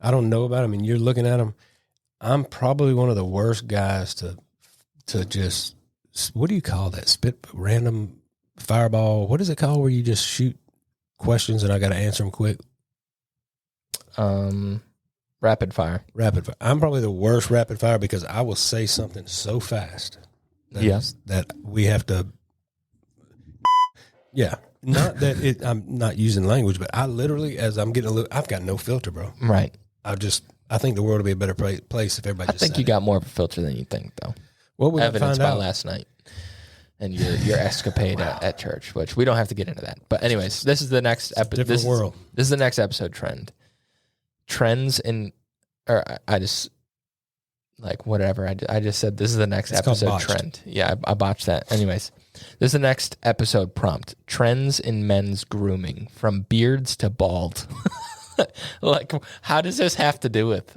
I don't know about them, and you're looking at them. I'm probably one of the worst guys to just, what do you call that? Spit random fireball. What is it called where you just shoot questions and I got to answer them quick?
Rapid fire.
Rapid fire. I'm probably the worst rapid fire because I will say something so fast that we have to. Yeah. Not that I'm not using language, but I literally, as I'm getting I've got no filter, bro.
Right.
I think the world would be a better place if everybody just
I think you got more of a filter than you think, though.
What would
evidenced by last night and your escapade at church, which we don't have to get into that. But anyways, this is the next episode.
Different world.
This is the next episode trend. Trends in, or I just like whatever. I just said this is the next episode trend. Yeah, I botched that. Anyways, this is the next episode prompt. Trends in men's grooming, from beards to bald. Like, how does this have to do with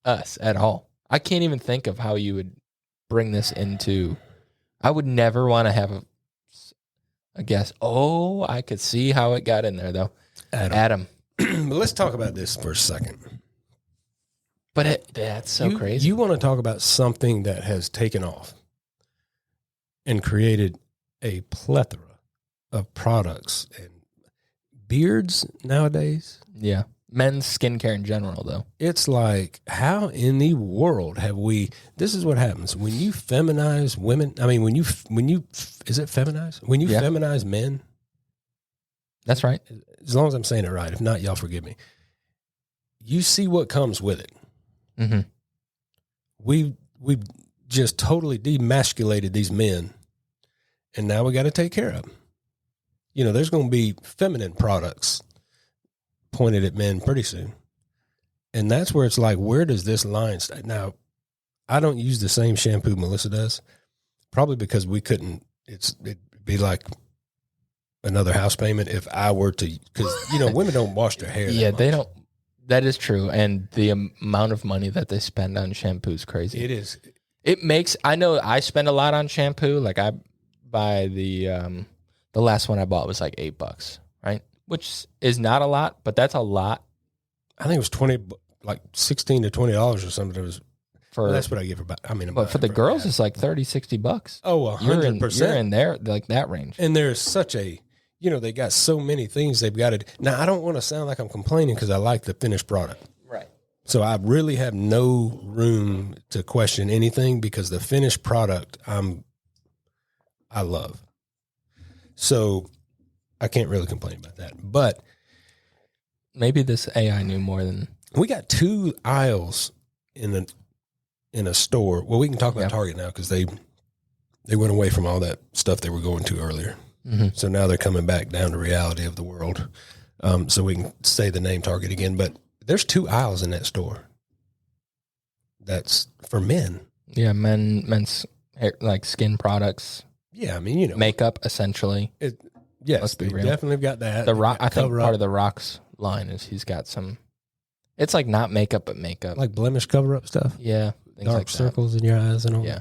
us at all? I can't even think of how you would bring this into. I would never want to have a guess. Oh, I could see how it got in there though. Adam.
Let's talk about this for a second.
But that's so crazy.
You want to talk about something that has taken off and created a plethora of products and beards nowadays.
Yeah. Men's skincare in general, though.
It's like, how in the world have we, this is what happens when you feminize women. I mean, when you, is it feminize? When you feminize men.
That's right.
As long as I'm saying it right. If not, y'all forgive me. You see what comes with it.
Mm-hmm.
We've just totally demasculated these men, and now we got to take care of them. There's going to be feminine products pointed at men pretty soon. And that's where it's like, where does this line start? Now, I don't use the same shampoo Melissa does, probably because we couldn't. It'd be like another house payment if I were to, because women don't wash their hair.
Yeah,
that
they
much.
don't. That is true, and the amount of money that they spend on shampoo is crazy.
It is.
It makes. I know I spend a lot on shampoo. Like I buy the last one I bought was like $8, right? Which is not a lot, but that's a lot
I think it was $16 to $20 or something. It was.
for.
Well, that's what I give her.
But for the girls, it's like $30-$60.
Oh,
You're
100%.
in there like that range.
And there's such a, they got so many things they've got to do. Now, I don't want to sound like I'm complaining because I like the finished product.
Right.
So I really have no room to question anything because the finished product I love. So I can't really complain about that. But
Maybe this AI knew more than.
we got 2 aisles in a store. Well, we can talk about
Yeah.
Target now because they went away from all that stuff they were going to earlier.
Mm-hmm.
So now they're coming back down to reality of the world. So we can say the name Target again, but there's 2 aisles in that store. That's for men.
Yeah, men's hair, like skin products,
Yeah, I mean,
makeup, essentially.
yes,
let's be
they
real.
definitely got that.
The Rock, I think
Cover
part
up,
of the Rock's line is he's got some. It's like not makeup, but makeup.
like blemish cover up stuff,
Yeah, things
dark
like that.
circles in your eyes and all.
Yeah.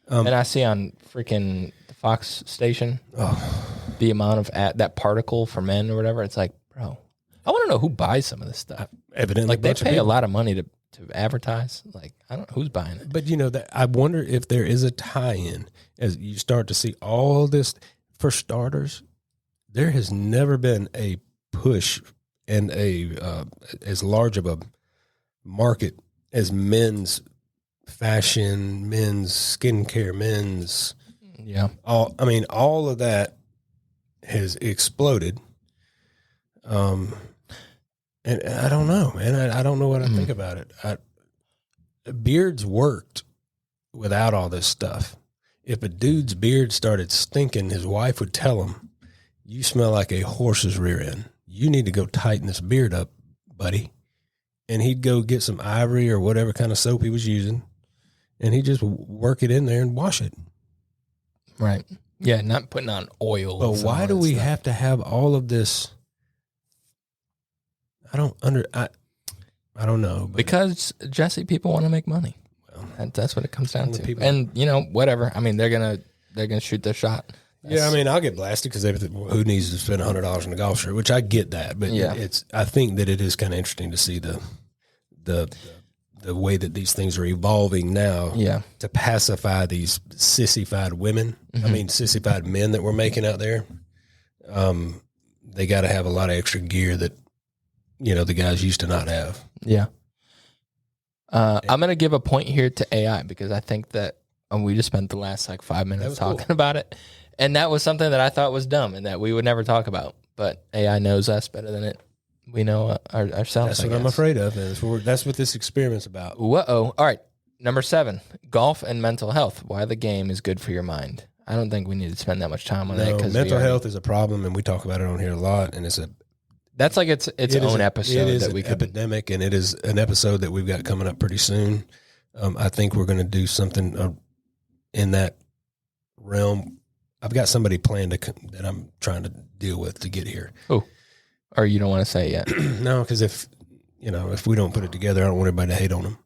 Um,
And I see on freaking the Fox station
Oh,
the amount of that particle for men or whatever. It's like, bro, I want to know who buys some of this stuff.
evidently,
Like they
bunch of
pay a
people.
lot of money to advertise. Like I don't who's buying it.
But that I wonder if there is a tie-in as you start to see all this. For starters, there has never been a push and as large of a market as men's fashion, men's skincare, men's
Yeah.
all of that has exploded. And I don't know, man. I don't know what I think about it. Beards worked without all this stuff. If a dude's beard started stinking, his wife would tell him, "You smell like a horse's rear end. You need to go tighten this beard up, buddy." And he'd go get some Ivory or whatever kind of soap he was using, and he'd just work it in there and wash it.
Right. Yeah, not putting on oil.
But why do we have to have all of this? I don't know. But
Because Jesse, people want to make money.
Well,
That's what it comes down
Only
to.
people-
And whatever. I mean, they're gonna shoot their shot.
yeah, I mean, I'll get blasted because who needs to spend $100 on a golf shirt? Which I get that, but
Yeah.
I think that it is kind of interesting to see the way that these things are evolving now.
Yeah.
To pacify these sissified women. I mean, sissified men that we're making out there. They got to have a lot of extra gear that the guys used to not have.
Yeah. I'm gonna give a point here to AI because I think that we just spent the last 5 minutes
was cool.
talking about it, and that was something that I thought was dumb and that we would never talk about. But AI knows us better than we know ourselves.
That's what I'm afraid of. And that's what this experiment's about.
Whoa! All right, number 7, golf and mental health. Why the game is good for your mind. I don't think we need to spend that much time on that
No,
because
mental health is a problem, and we talk about it on here a lot. And
that's like its own episode
It is
that we
an
could.
epidemic, and it is an episode that we've got coming up pretty soon. I think we're going to do something in that realm. I've got somebody planned that I'm trying to deal with to get here.
Or you don't want to say it yet.
No, because if we don't put it together, I don't want everybody to hate on them.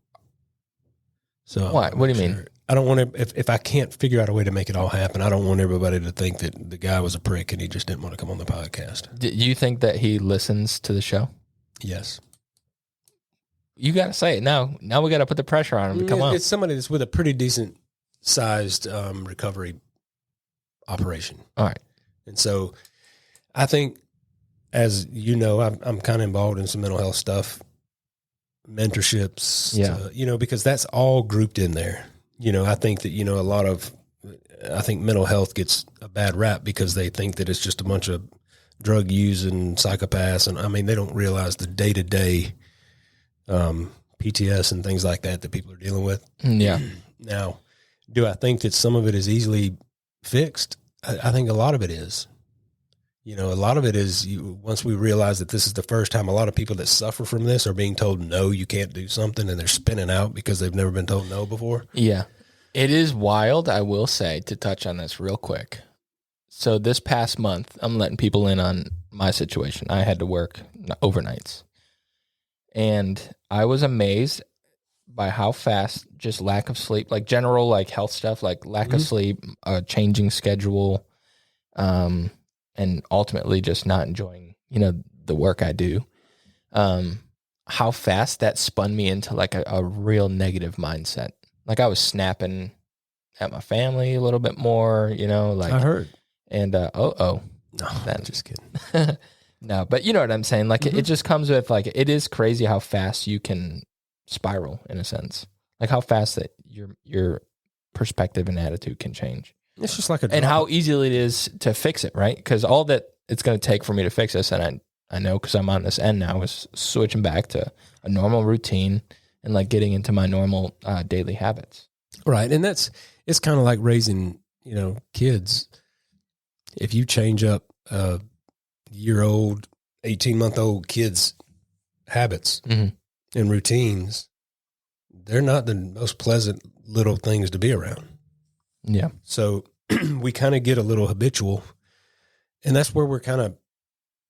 So
Why? What do you mean?
I don't want to. If I can't figure out a way to make it all happen, I don't want everybody to think that the guy was a prick and he just didn't want to come on the podcast.
Do you think that he listens to the show?
Yes.
You got to say it now. Now we got to put the pressure on him to come on.
It's somebody that's with a pretty decent sized recovery operation.
All right.
And so I think, as you know, I'm kind of involved in some mental health stuff, mentorships, because that's all grouped in there. I think that, I think mental health gets a bad rap because they think that it's just a bunch of drug using psychopaths. And they don't realize the day-to-day PTS and things like that people are dealing with.
Yeah.
Now, do I think that some of it is easily fixed? I think a lot of it is. You know, a lot of it is once we realize that this is the first time, a lot of people that suffer from this are being told, no, you can't do something, and they're spinning out because they've never been told no before.
Yeah. It is wild, I will say, to touch on this real quick. So this past month, I'm letting people in on my situation. I had to work overnights. And I was amazed by how fast just lack of sleep, like general like health stuff, like lack of sleep, changing schedule, and ultimately just not enjoying, you know, the work I do. How fast that spun me into like a real negative mindset. Like I was snapping at my family a little bit more, you know, like
I heard.
And
No, I'm just kidding.
No, but you know what I'm saying? Like it just comes with like, it is crazy how fast you can spiral in a sense, like how fast that your perspective and attitude can change.
It's just like
and how easily it is to fix it, right? Because all that it's going to take for me to fix this, and I know because I'm on this end now, is switching back to a normal routine and like getting into my normal daily habits.
Right, and it's kind of like raising, you know, kids. If you change up a year-old, 18-month-old kid's habits and routines, they're not the most pleasant little things to be around.
Yeah. So
we kind of get a little habitual, and that's where we're kind of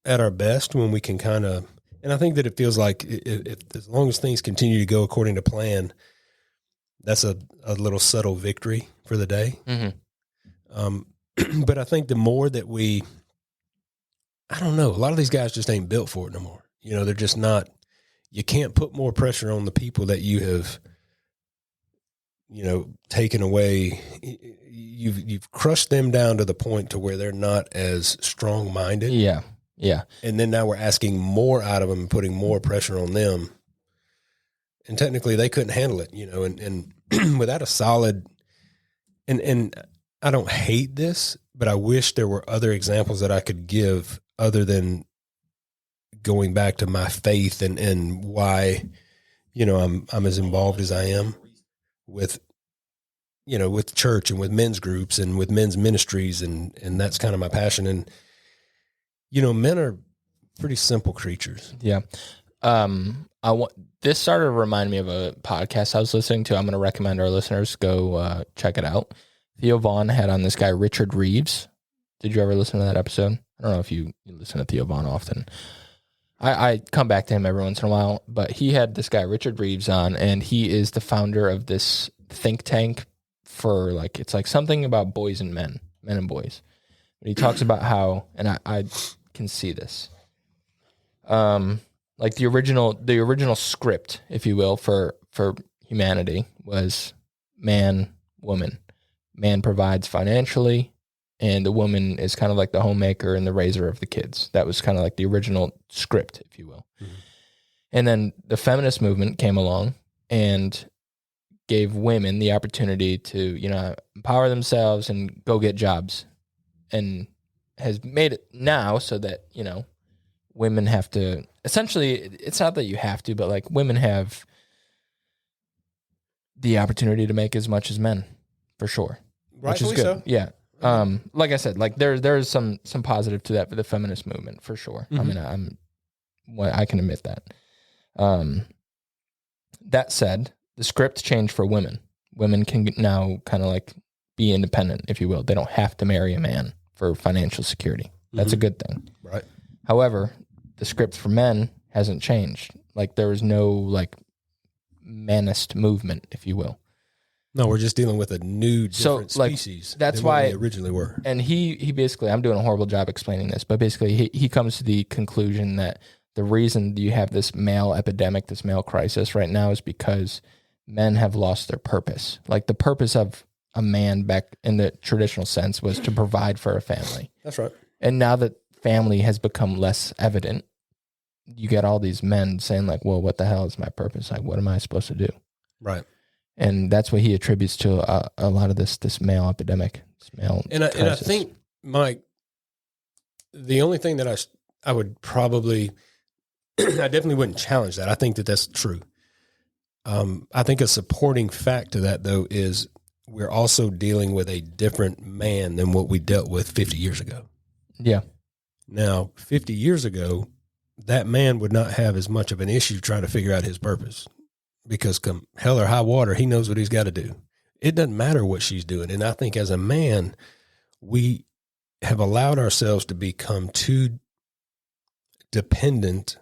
at our best when we can kind of, and I think that it feels like if as long as things continue to go according to plan, that's a little subtle victory for the day. But I think the more that I don't know, a lot of these guys just ain't built for it no more. You know, they're just not, you can't put more pressure on the people that you have, you know, taken away. You've crushed them down to the point to where they're not as strong-minded.
Yeah. Yeah.
And then now we're asking more out of them and putting more pressure on them. And technically they couldn't handle it, you know, and without a solid, and I don't hate this, but I wish there were other examples that I could give other than going back to my faith and why, you know, I'm as involved as I am with, you know, with church and with men's groups and with men's ministries. And that's kind of my passion. And, you know, men are pretty simple creatures.
Yeah. This started to remind me of a podcast I was listening to. I'm going to recommend our listeners go check it out. Theo Vaughn had on this guy, Richard Reeves. Did you ever listen to that episode? I don't know if you listen to Theo Vaughn often. I come back to him every once in a while, but he had this guy, Richard Reeves, on, and he is the founder of this think tank for like, it's like something about boys and men and boys. But he talks about how, and I can see this, like the original script, if you will, for humanity was man, woman. Man provides financially, and the woman is kind of like the homemaker and the raiser of the kids. That was kind of like the original script, if you will. And then the feminist movement came along and gave women the opportunity to, you know, empower themselves and go get jobs, and has made it now so that, you know, women have to, essentially, it's not that you have to, but like women have the opportunity to make as much as men, for sure. Which is good. So. Yeah. Like I said, like there's some positive to that for the feminist movement, for sure. I mean, I can admit that. That said, the script changed for women. Women can now kind of like be independent, if you will. They don't have to marry a man for financial security. That's a good thing.
Right.
However, the script for men hasn't changed. Like there was no like manist movement, if you will.
No, we're just dealing with a new, different species.
That's
than
why
what we originally were.
And he basically, I'm doing a horrible job explaining this, but basically he comes to the conclusion that the reason you have this male epidemic, this male crisis right now, is because men have lost their purpose. Like the purpose of a man back in the traditional sense was to provide for a family.
That's right.
And now that family has become less evident, you get all these men saying like, well, what the hell is my purpose? Like, what am I supposed to do?
Right.
And that's what he attributes to a lot of this male epidemic, this male crisis.
And I think, Mike, the only thing that I would probably, I definitely wouldn't challenge that. I think that that's true. I think a supporting fact to that, though, is we're also dealing with a different man than what we dealt with 50 years ago.
Yeah.
Now, 50 years ago, that man would not have as much of an issue trying to figure out his purpose, because come hell or high water, he knows what he's got to do. It doesn't matter what she's doing. And I think as a man, we have allowed ourselves to become too dependent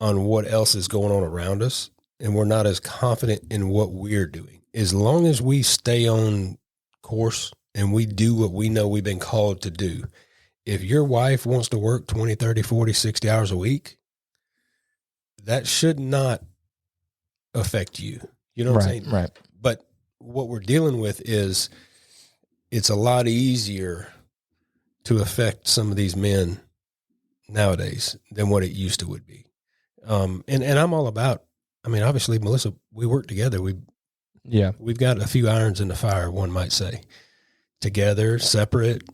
on what else is going on around us, and we're not as confident in what we're doing. As long as we stay on course and we do what we know we've been called to do, if your wife wants to work 20, 30, 40, 60 hours a week, that should not affect you. You know what I'm saying?
Right.
But what we're dealing with is it's a lot easier to affect some of these men nowadays than what it used to would be. And I'm all about, I mean, obviously, Melissa, we work together. We've got a few irons in the fire, one might say. Together, separate,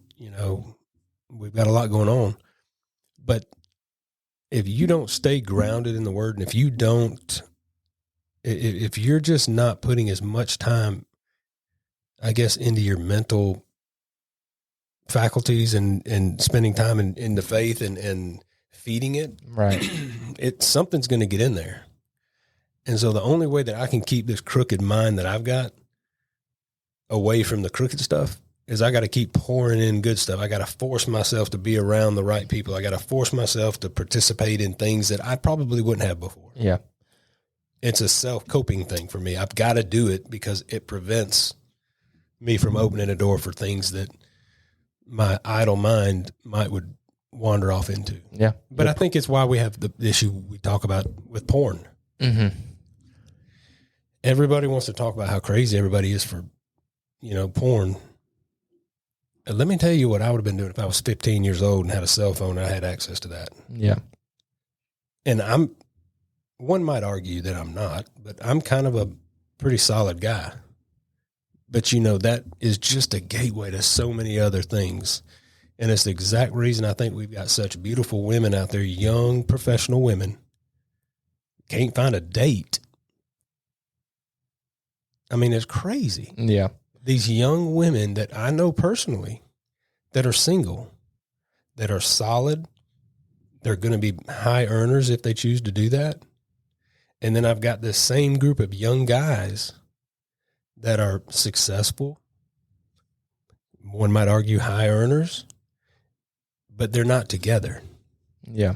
we've got a lot going on. But if you don't stay grounded in the word, and if you're just not putting as much time, I guess, into your mental faculties and spending time in the faith and feeding it,
right,
something's going to get in there. And so the only way that I can keep this crooked mind that I've got away from the crooked stuff is I got to keep pouring in good stuff. I got to force myself to be around the right people. I got to force myself to participate in things that I probably wouldn't have before.
Yeah.
It's a self-coping thing for me. I've got to do it because it prevents me from opening a door for things that my idle mind would wander off into.
Yeah.
But I think it's why we have the issue we talk about with porn.
Mm-hmm.
Everybody wants to talk about how crazy everybody is for, porn. And let me tell you what I would have been doing if I was 15 years old and had a cell phone and I had access to that.
Yeah.
And one might argue that I'm not, but I'm kind of a pretty solid guy. But that is just a gateway to so many other things. And it's the exact reason I think we've got such beautiful women out there, young professional women, can't find a date. I mean, it's crazy.
Yeah.
These young women that I know personally that are single, that are solid, they're going to be high earners if they choose to do that. And then I've got this same group of young guys that are successful. One might argue high earners, but they're not together.
Yeah.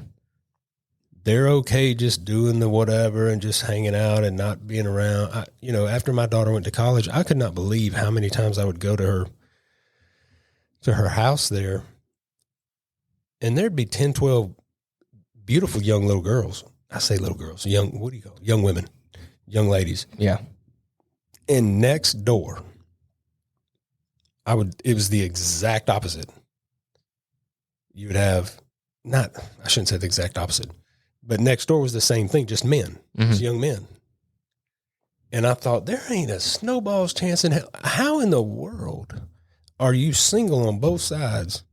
They're okay just doing the whatever and just hanging out and not being around. After my daughter went to college, I could not believe how many times I would go to her house there, and there'd be 10, 12 beautiful young little girls. I say little girls, young women, young ladies.
Yeah.
And next door, it was the exact opposite. You would have I shouldn't say the exact opposite, but next door was the same thing, just men, just young men. And I thought, there ain't a snowball's chance in hell. How in the world are you single on both sides,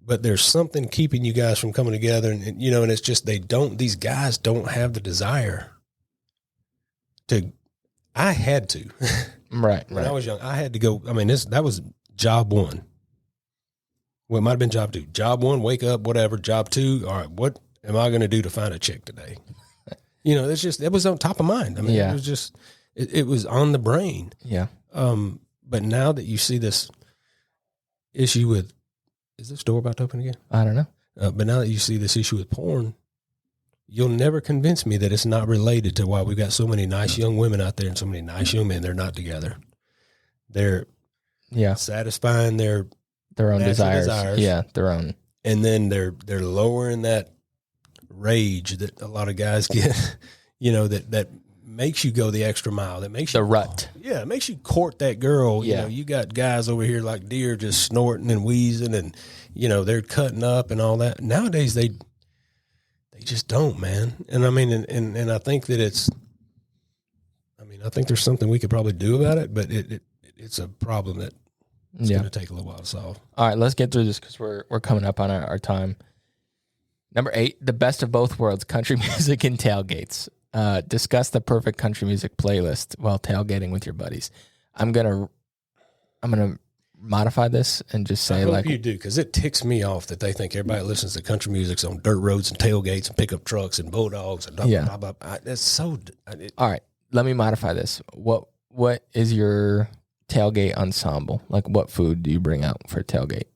but there's something keeping you guys from coming together? And it's just, these guys don't have the desire I had to.
Right.
When I was young, I had to go. I mean, that was job one. Well, it might have been job two. Job one, wake up, whatever. Job two, all right, what am I going to do to find a chick today? It was on top of mind. I mean, It was just, it was on the brain.
Yeah.
But now that you see this issue with, is this door about to open again?
I don't know.
But now that you see this issue with porn, you'll never convince me that it's not related to why we've got so many nice young women out there and so many nice young men. They're not together. They're satisfying their
own desires. Yeah, their own.
And then they're lowering that rage that a lot of guys get, that makes you go the extra mile. That makes
the rut.
Yeah, it makes you court that girl. You got guys over here like deer just snorting and wheezing and, they're cutting up and all that. Nowadays, they just don't, man. And I mean, and I think that I think there's something we could probably do about it, but it's a problem that it's going to take a little while to solve.
All right, let's get through this because we're coming up on our time. Number 8, the best of both worlds, country music and tailgates. Discuss the perfect country music playlist while tailgating with your buddies. I'm gonna modify this and just say
I hope
like,
you do, because it ticks me off that they think everybody listens to country music's on dirt roads and tailgates and pickup trucks and bulldogs and blah,
Yeah.
blah, blah, blah. That's so.
all right, let me modify this. What is your tailgate ensemble? Like, what food do you bring out for tailgate?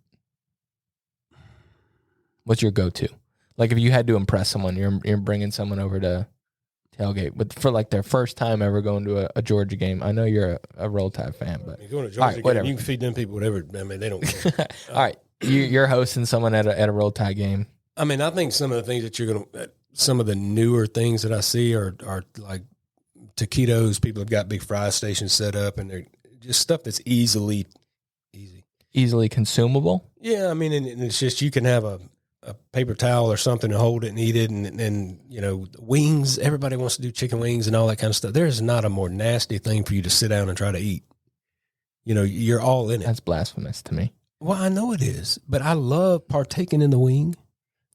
What's your go-to? Like, if you had to impress someone, you're bringing someone over to tailgate, but for like their first time ever going to a Georgia game. I know you're a Roll Tide fan, but
You're going to
all
Georgia,
right, whatever.
you can feed them people whatever. I mean, they don't care.
all right, you're hosting someone at a Roll Tide game.
I mean, I think some of the things that you're going to, some of the newer things that I see are like taquitos. People have got big fry stations set up, and they're just stuff that's easily.
Easily consumable.
Yeah, I mean, and it's just you can have a paper towel or something to hold it and eat it, and you know, wings. Everybody wants to do chicken wings and all that kind of stuff. There's not a more nasty thing for you to sit down and try to eat. You know, you're all in it.
That's blasphemous to me.
Well, I know it is, but I love partaking in the wing,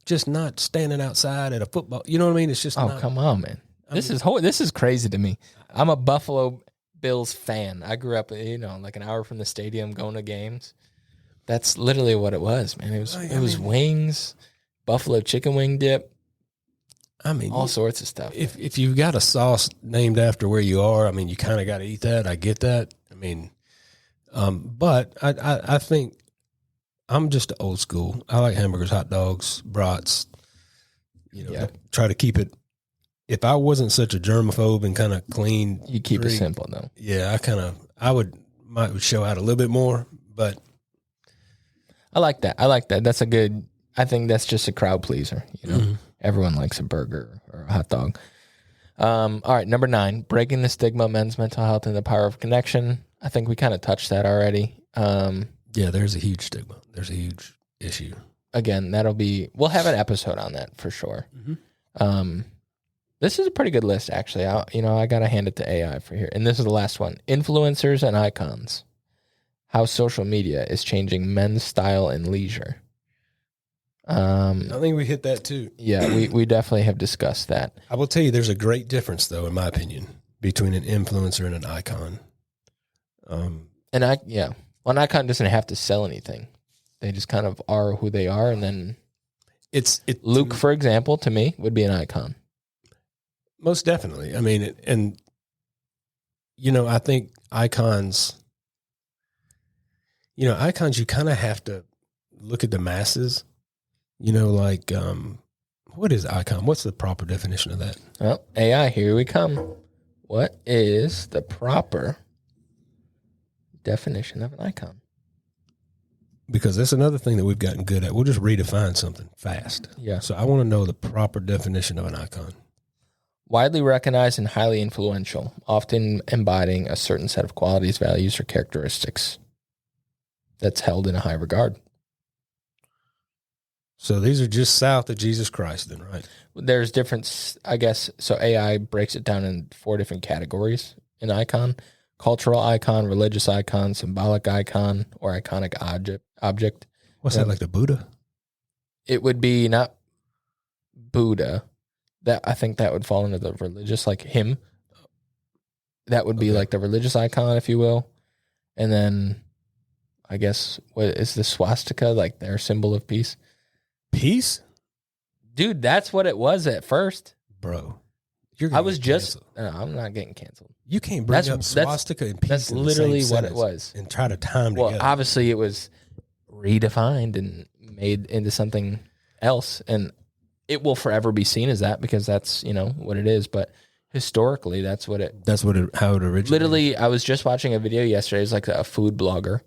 just not standing outside at a football. You know what I mean? It's just
Come on, man. This is crazy to me. I'm a Buffalo Bills fan. I grew up, like an hour from the stadium going to games. That's literally what it was, man. It was wings, buffalo chicken wing dip.
I mean,
all sorts of stuff.
If you've got a sauce named after where you are, I mean, you kind of got to eat that. I get that. I mean, but I think I'm just old school. I like hamburgers, hot dogs, brats. Try to keep it. If I wasn't such a germaphobe and kind of clean,
you keep it simple though.
Yeah, I might show out a little bit more, but.
I like that. That's I think that's just a crowd pleaser. Everyone likes a burger or a hot dog. All right. Number 9, breaking the stigma of men's mental health and the power of connection. I think we kind of touched that already.
Yeah, there's a huge stigma. There's a huge issue.
Again, we'll have an episode on that for sure.
Mm-hmm.
This is a pretty good list, actually. I got to hand it to AI for here. And this is the last one. Influencers and icons. How social media is changing men's style and leisure.
I think we hit that too.
Yeah, we definitely have discussed that.
I will tell you, there's a great difference, though, in my opinion, between an influencer and an icon.
An icon doesn't have to sell anything; they just kind of are who they are. And then Luke, for example, to me would be an icon.
Most definitely. I mean, I think icons. Icons, you kind of have to look at the masses, what is icon? What's the proper definition of that?
Well, AI, here we come. What is the proper definition of an icon?
Because that's another thing that we've gotten good at. We'll just redefine something fast.
Yeah.
So I want to know the proper definition of an icon.
Widely recognized and highly influential, often embodying a certain set of qualities, values, or characteristics that's held in a high regard.
So these are just south of Jesus Christ then, right?
There's different, I guess. So AI breaks it down in 4 different categories in icon: cultural icon, religious icon, symbolic icon, or iconic object.
What's that, like the Buddha?
It would be not Buddha. I think that would fall into the religious, like him. That would be like the religious icon, if you will. And then I guess, what is the swastika, like their symbol of peace?
Peace?
Dude, that's what it was at first.
Bro.
I'm not getting canceled.
You can't bring up swastika and peace.
That's
in the
literally
same
what it
sentence
was.
And try to time
Well,
together.
obviously it was redefined and made into something else. And it will forever be seen as that because that's, what it is. But historically, how it originated.
Literally,
I was just watching a video yesterday. It was like a food blogger,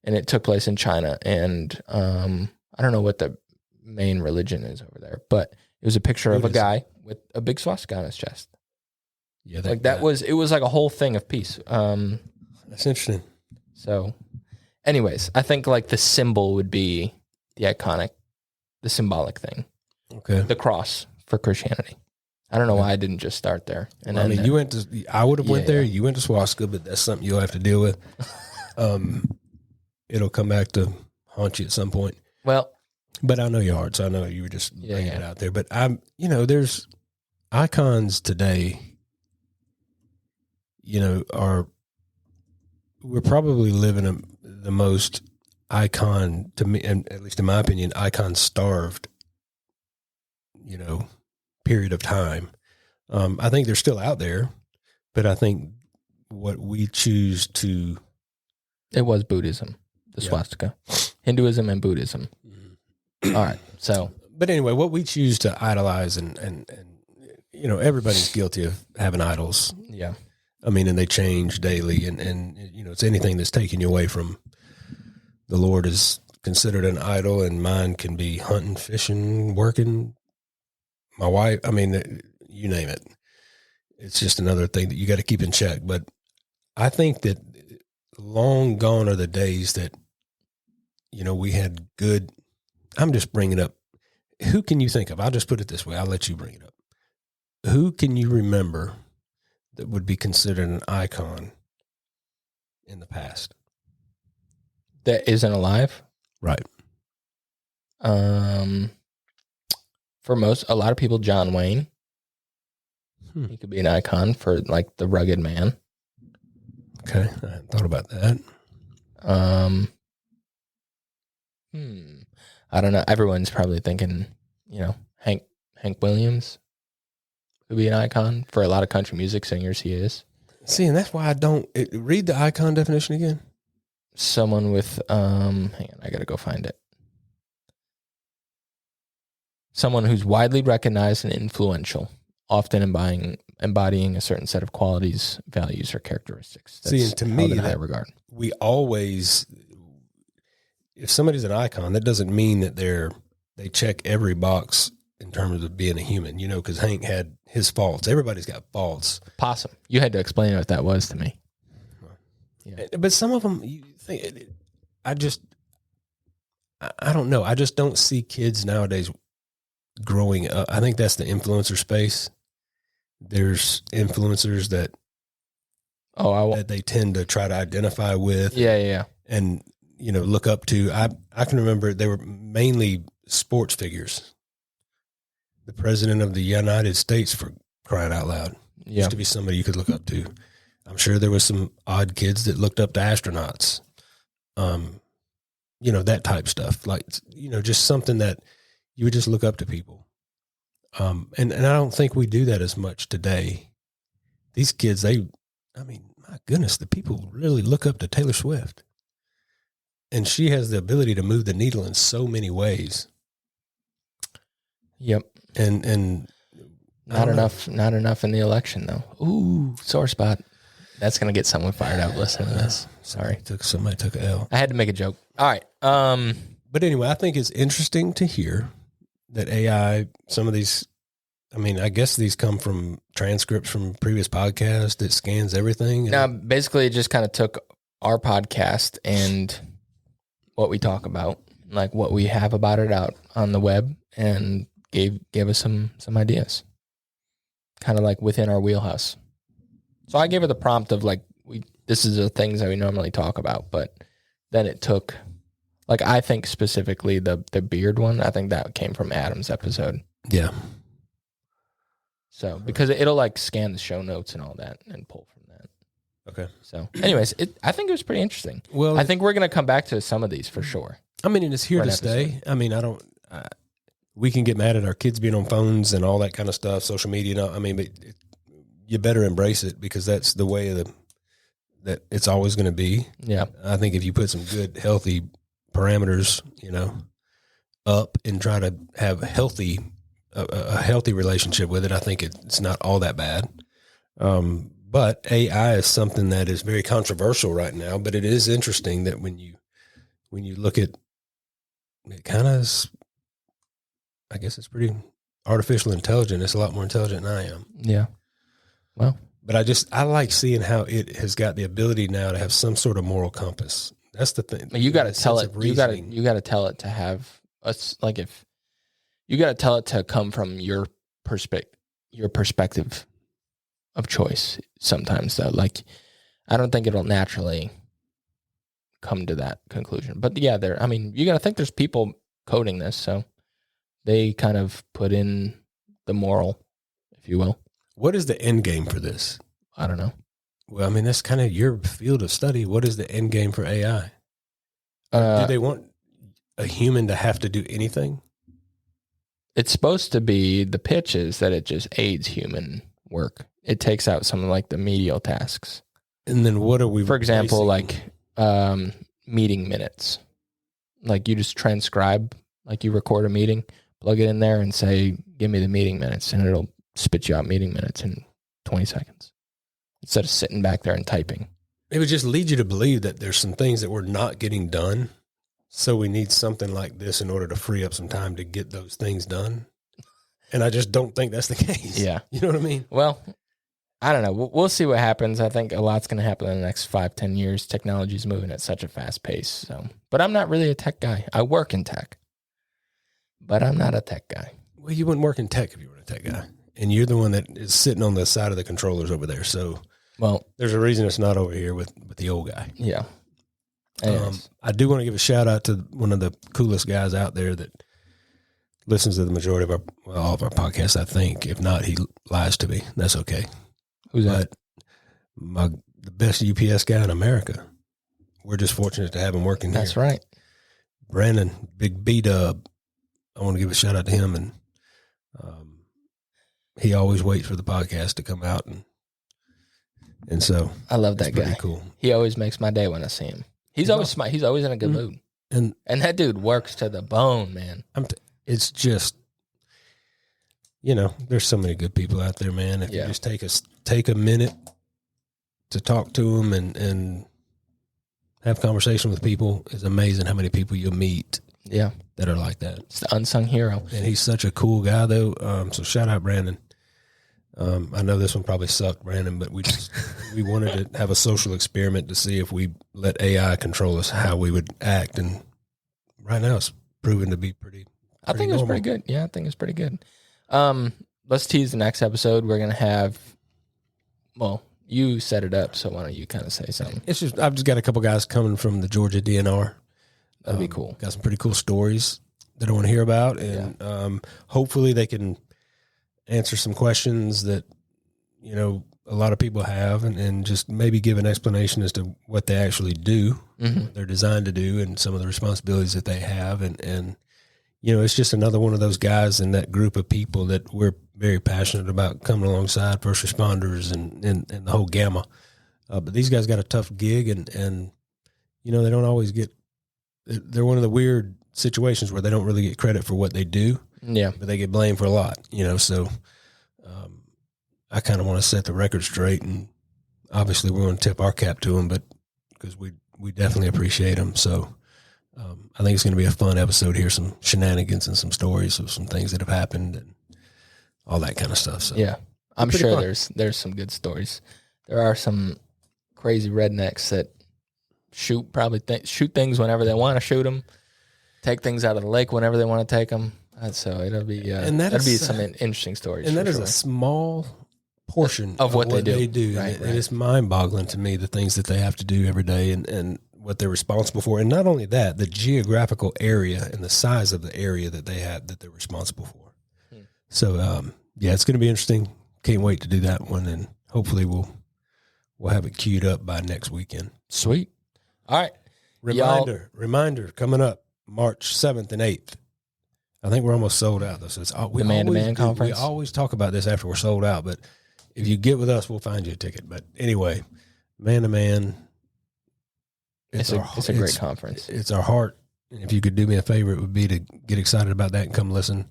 and it took place in China. And I don't know what the main religion is over there, but it was a picture of a guy with a big swastika on his chest.
Yeah,
it was like a whole thing of peace.
That's interesting.
So, anyways, I think like the symbol would be the symbolic thing.
Okay.
The cross for Christianity. I don't know why I didn't just start there. And
I would have went there. You went to swastika, but that's something you'll have to deal with. It'll come back to haunt you at some point.
Well,
but I know your heart, so I know you were just bringing it out there. But there's icons today, we're probably living the most icon to me, and at least in my opinion, icon starved, period of time. I think they're still out there, but I think what we choose to.
It was Buddhism, the swastika, Hinduism and Buddhism. All right. So,
but anyway, what we choose to idolize and everybody's guilty of having idols.
yeah.
I mean, and they change daily, and it's anything that's taking you away from the Lord is considered an idol, and mine can be hunting, fishing, working. My wife, I mean, you name it. It's just another thing that you got to keep in check. But I think that long gone are the days that, we had good. I'm just bringing up. Who can you think of? I'll just put it this way. I'll let you bring it up. Who can you remember that would be considered an icon in the past?
That isn't alive?
Right.
For a lot of people, John Wayne. He could be an icon for like the rugged man.
Okay. I hadn't thought about that.
I don't know. Everyone's probably thinking, Hank Williams could be an icon for a lot of country music singers. He is.
See, and that's why I don't read the icon definition again.
Someone with, hang on, I got to go find it. Someone who's widely recognized and influential, often embodying a certain set of qualities, values, or characteristics. That's
See, and to me,
held in high regard.
We always, if somebody's an icon, that doesn't mean that they check every box in terms of being a human, because Hank had his faults. Everybody's got faults.
Possum. You had to explain what that was to me.
Yeah. But some of them, you think, I don't know. I just don't see kids nowadays growing up. I think that's the influencer space. There's influencers that they tend to try to identify with.
Yeah.
And, look up to. I can remember they were mainly sports figures. The president of the United States, for crying out loud, used to be somebody you could look up to. I'm sure there was some odd kids that looked up to astronauts. That type stuff. Like, just something that you would just look up to people. And I don't think we do that as much today. These kids, my goodness, the people really look up to Taylor Swift. And she has the ability to move the needle in so many ways.
Yep.
And
not enough in the election though. Ooh, sore spot. That's going to get someone fired up listening to this. Sorry.
Somebody took a L.
I had to make a joke. All right.
But anyway, I think it's interesting to hear that AI, some of these, I guess these come from transcripts from previous podcasts that scans everything.
Now, basically, it just kind of took our podcast and what we talk about, like what we have about it out on the web, and gave us some ideas, kind of like within our wheelhouse. So I gave her the prompt of like, this is the things that we normally talk about, but then it took, like, I think specifically the beard one, I think that came from Adam's episode.
Yeah.
So, because it'll like scan the show notes and all that and pull from that.
Okay.
So anyways, I think it was pretty interesting.
Well,
I think we're going to come back to some of these for sure.
And it's here to stay. We can get mad at our kids being on phones and all that kind of stuff, social media. But you better embrace it because that's the way that it's always going to be.
Yeah.
I think if you put some good, healthy parameters, up and try to have a healthy relationship with it, I think it's not all that bad. But AI is something that is very controversial right now, but it is interesting that when you look at it, kind of, I guess it's pretty artificial intelligent. It's a lot more intelligent than I am.
Yeah. Well,
but I like seeing how it has got the ability now to have some sort of moral compass. That's the thing.
You got to tell it. You got to tell it to have us. Like, if you got to tell it to come from your perspective of choice. Sometimes though, like, I don't think it'll naturally come to that conclusion. But yeah, you got to think there's people coding this, so they kind of put in the moral, if you will.
What is the end game for this?
I don't know.
Well, that's kind of your field of study. What is the end game for AI? Do they want a human to have to do anything?
It's supposed to be, the pitch is that it just aids human work. It takes out some of like the medial tasks.
And then what are we?
For example,
replacing?
like meeting minutes. Like you just transcribe, like you record a meeting, plug it in there and say, give me the meeting minutes, and it'll spit you out meeting minutes in 20 seconds instead of sitting back there and typing.
It would just lead you to believe that there's some things that we're not getting done. So we need something like this in order to free up some time to get those things done. And I just don't think that's the case.
Yeah.
You know what I mean?
Well, I don't know. We'll see what happens. I think a lot's going to happen in the next 5-10 years. Technology's moving at such a fast pace. So, but I'm not really a tech guy. I work in tech, but I'm not a tech guy.
Well, you wouldn't work in tech if you were a tech guy. And you're the one that is sitting on the side of the controllers over there. So
Well,
there's a reason it's not over here with the old guy.
yeah.
I do want to give a shout out to one of the coolest guys out there that listens to the majority of all of our podcasts, I think. If not, he lies to me. That's okay.
Who's that?
But the best UPS guy in America. We're just fortunate to have him working here.
That's right.
Brandon, Big B-Dub. I want to give a shout out to him. And he always waits for the podcast to come out. And so
I love
it's
that guy.
pretty cool.
He always makes my day when I see him. He's always smart. He's always in a good mood.
And
that dude works to the bone, man.
it's just, there's so many good people out there, man. If you just take a minute to talk to them and have conversation with people, it's amazing how many people you'll meet.
Yeah.
That are like that.
It's the unsung hero.
And he's such a cool guy, though. So shout out, Brandon. I know this one probably sucked, Brandon, but we wanted to have a social experiment to see if we let AI control us, how we would act. And right now it's proven to be pretty
I think it was pretty good. Yeah, I think it's pretty good. Let's tease the next episode. We're going to have, well, you set it up, so why don't you kind of say something?
It's just, I've just got a couple guys coming from the Georgia DNR.
That'd be cool.
Got some pretty cool stories that I want to hear about. And hopefully they can answer some questions that, a lot of people have and just maybe give an explanation as to what they actually do, what they're designed to do, and some of the responsibilities that they have. And it's just another one of those guys in that group of people that we're very passionate about coming alongside first responders and the whole gamma. But these guys got a tough gig and they don't always they're one of the weird situations where they don't really get credit for what they do.
Yeah.
But they get blamed for a lot, so I kind of want to set the record straight, and obviously we're going to tip our cap to them, but because we definitely appreciate them. So I think it's going to be a fun episode here, some shenanigans and some stories of some things that have happened and all that kind of stuff. So
yeah, I'm sure
fun.
there's some good stories. There are some crazy rednecks that shoot things whenever they want to shoot them, take things out of the lake whenever they want to take them. So it'll be that'll be some interesting stories.
And that is a small portion
of what they do.
Right, and it's mind-boggling to me, the things that they have to do every day and what they're responsible for. And not only that, the geographical area and the size of the area that they have that they're responsible for. So, it's going to be interesting. Can't wait to do that one. And hopefully we'll have it queued up by next weekend.
Sweet. All right.
Reminder coming up March 7th and 8th. I think we're almost sold out, though. So it's
the man-to-man conference.
We always talk about this after we're sold out, but if you get with us, we'll find you a ticket. But anyway, man-to-man.
It's a great conference.
It's our heart. And if you could do me a favor, it would be to get excited about that and come listen.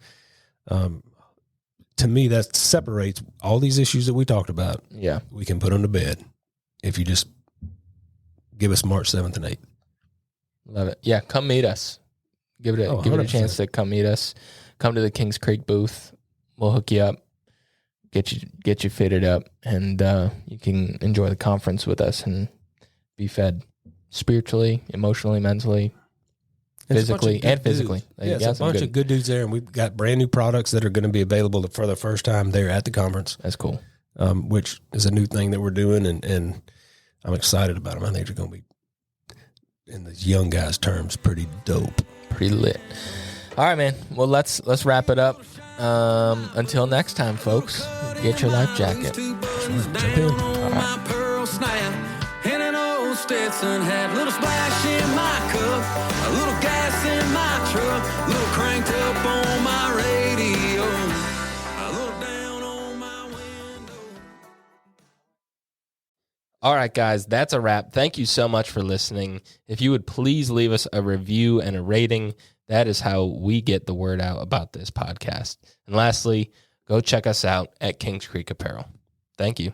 To me, that separates all these issues that we talked about.
Yeah.
We can put them to bed if you just give us March 7th and 8th.
Love it. Yeah, come meet us. Give it a chance to come meet us. Come to the Kings Creek booth. We'll hook you up, get you fitted up, and you can enjoy the conference with us and be fed spiritually, emotionally, mentally, physically, and physically.
It's a bunch of good dudes there, and we've got brand new products that are going to be available for the first time there at the conference.
That's cool.
Which is a new thing that we're doing, and I'm excited about them. I think they're going to be, in the young guys' terms, pretty dope.
Pretty lit. All right, man. Well, let's wrap it up. Until next time, folks, get your life jacket.
Jump in.
All right. Stetson hat, little splash in my cup, a little gas in my truck, little cranked up on my radio, a little down on my window.
All right, guys, that's a wrap. Thank you so much for listening. If you would please leave us a review and a rating, that is how we get the word out about this podcast. And lastly, go check us out at Kings Creek Apparel. Thank you.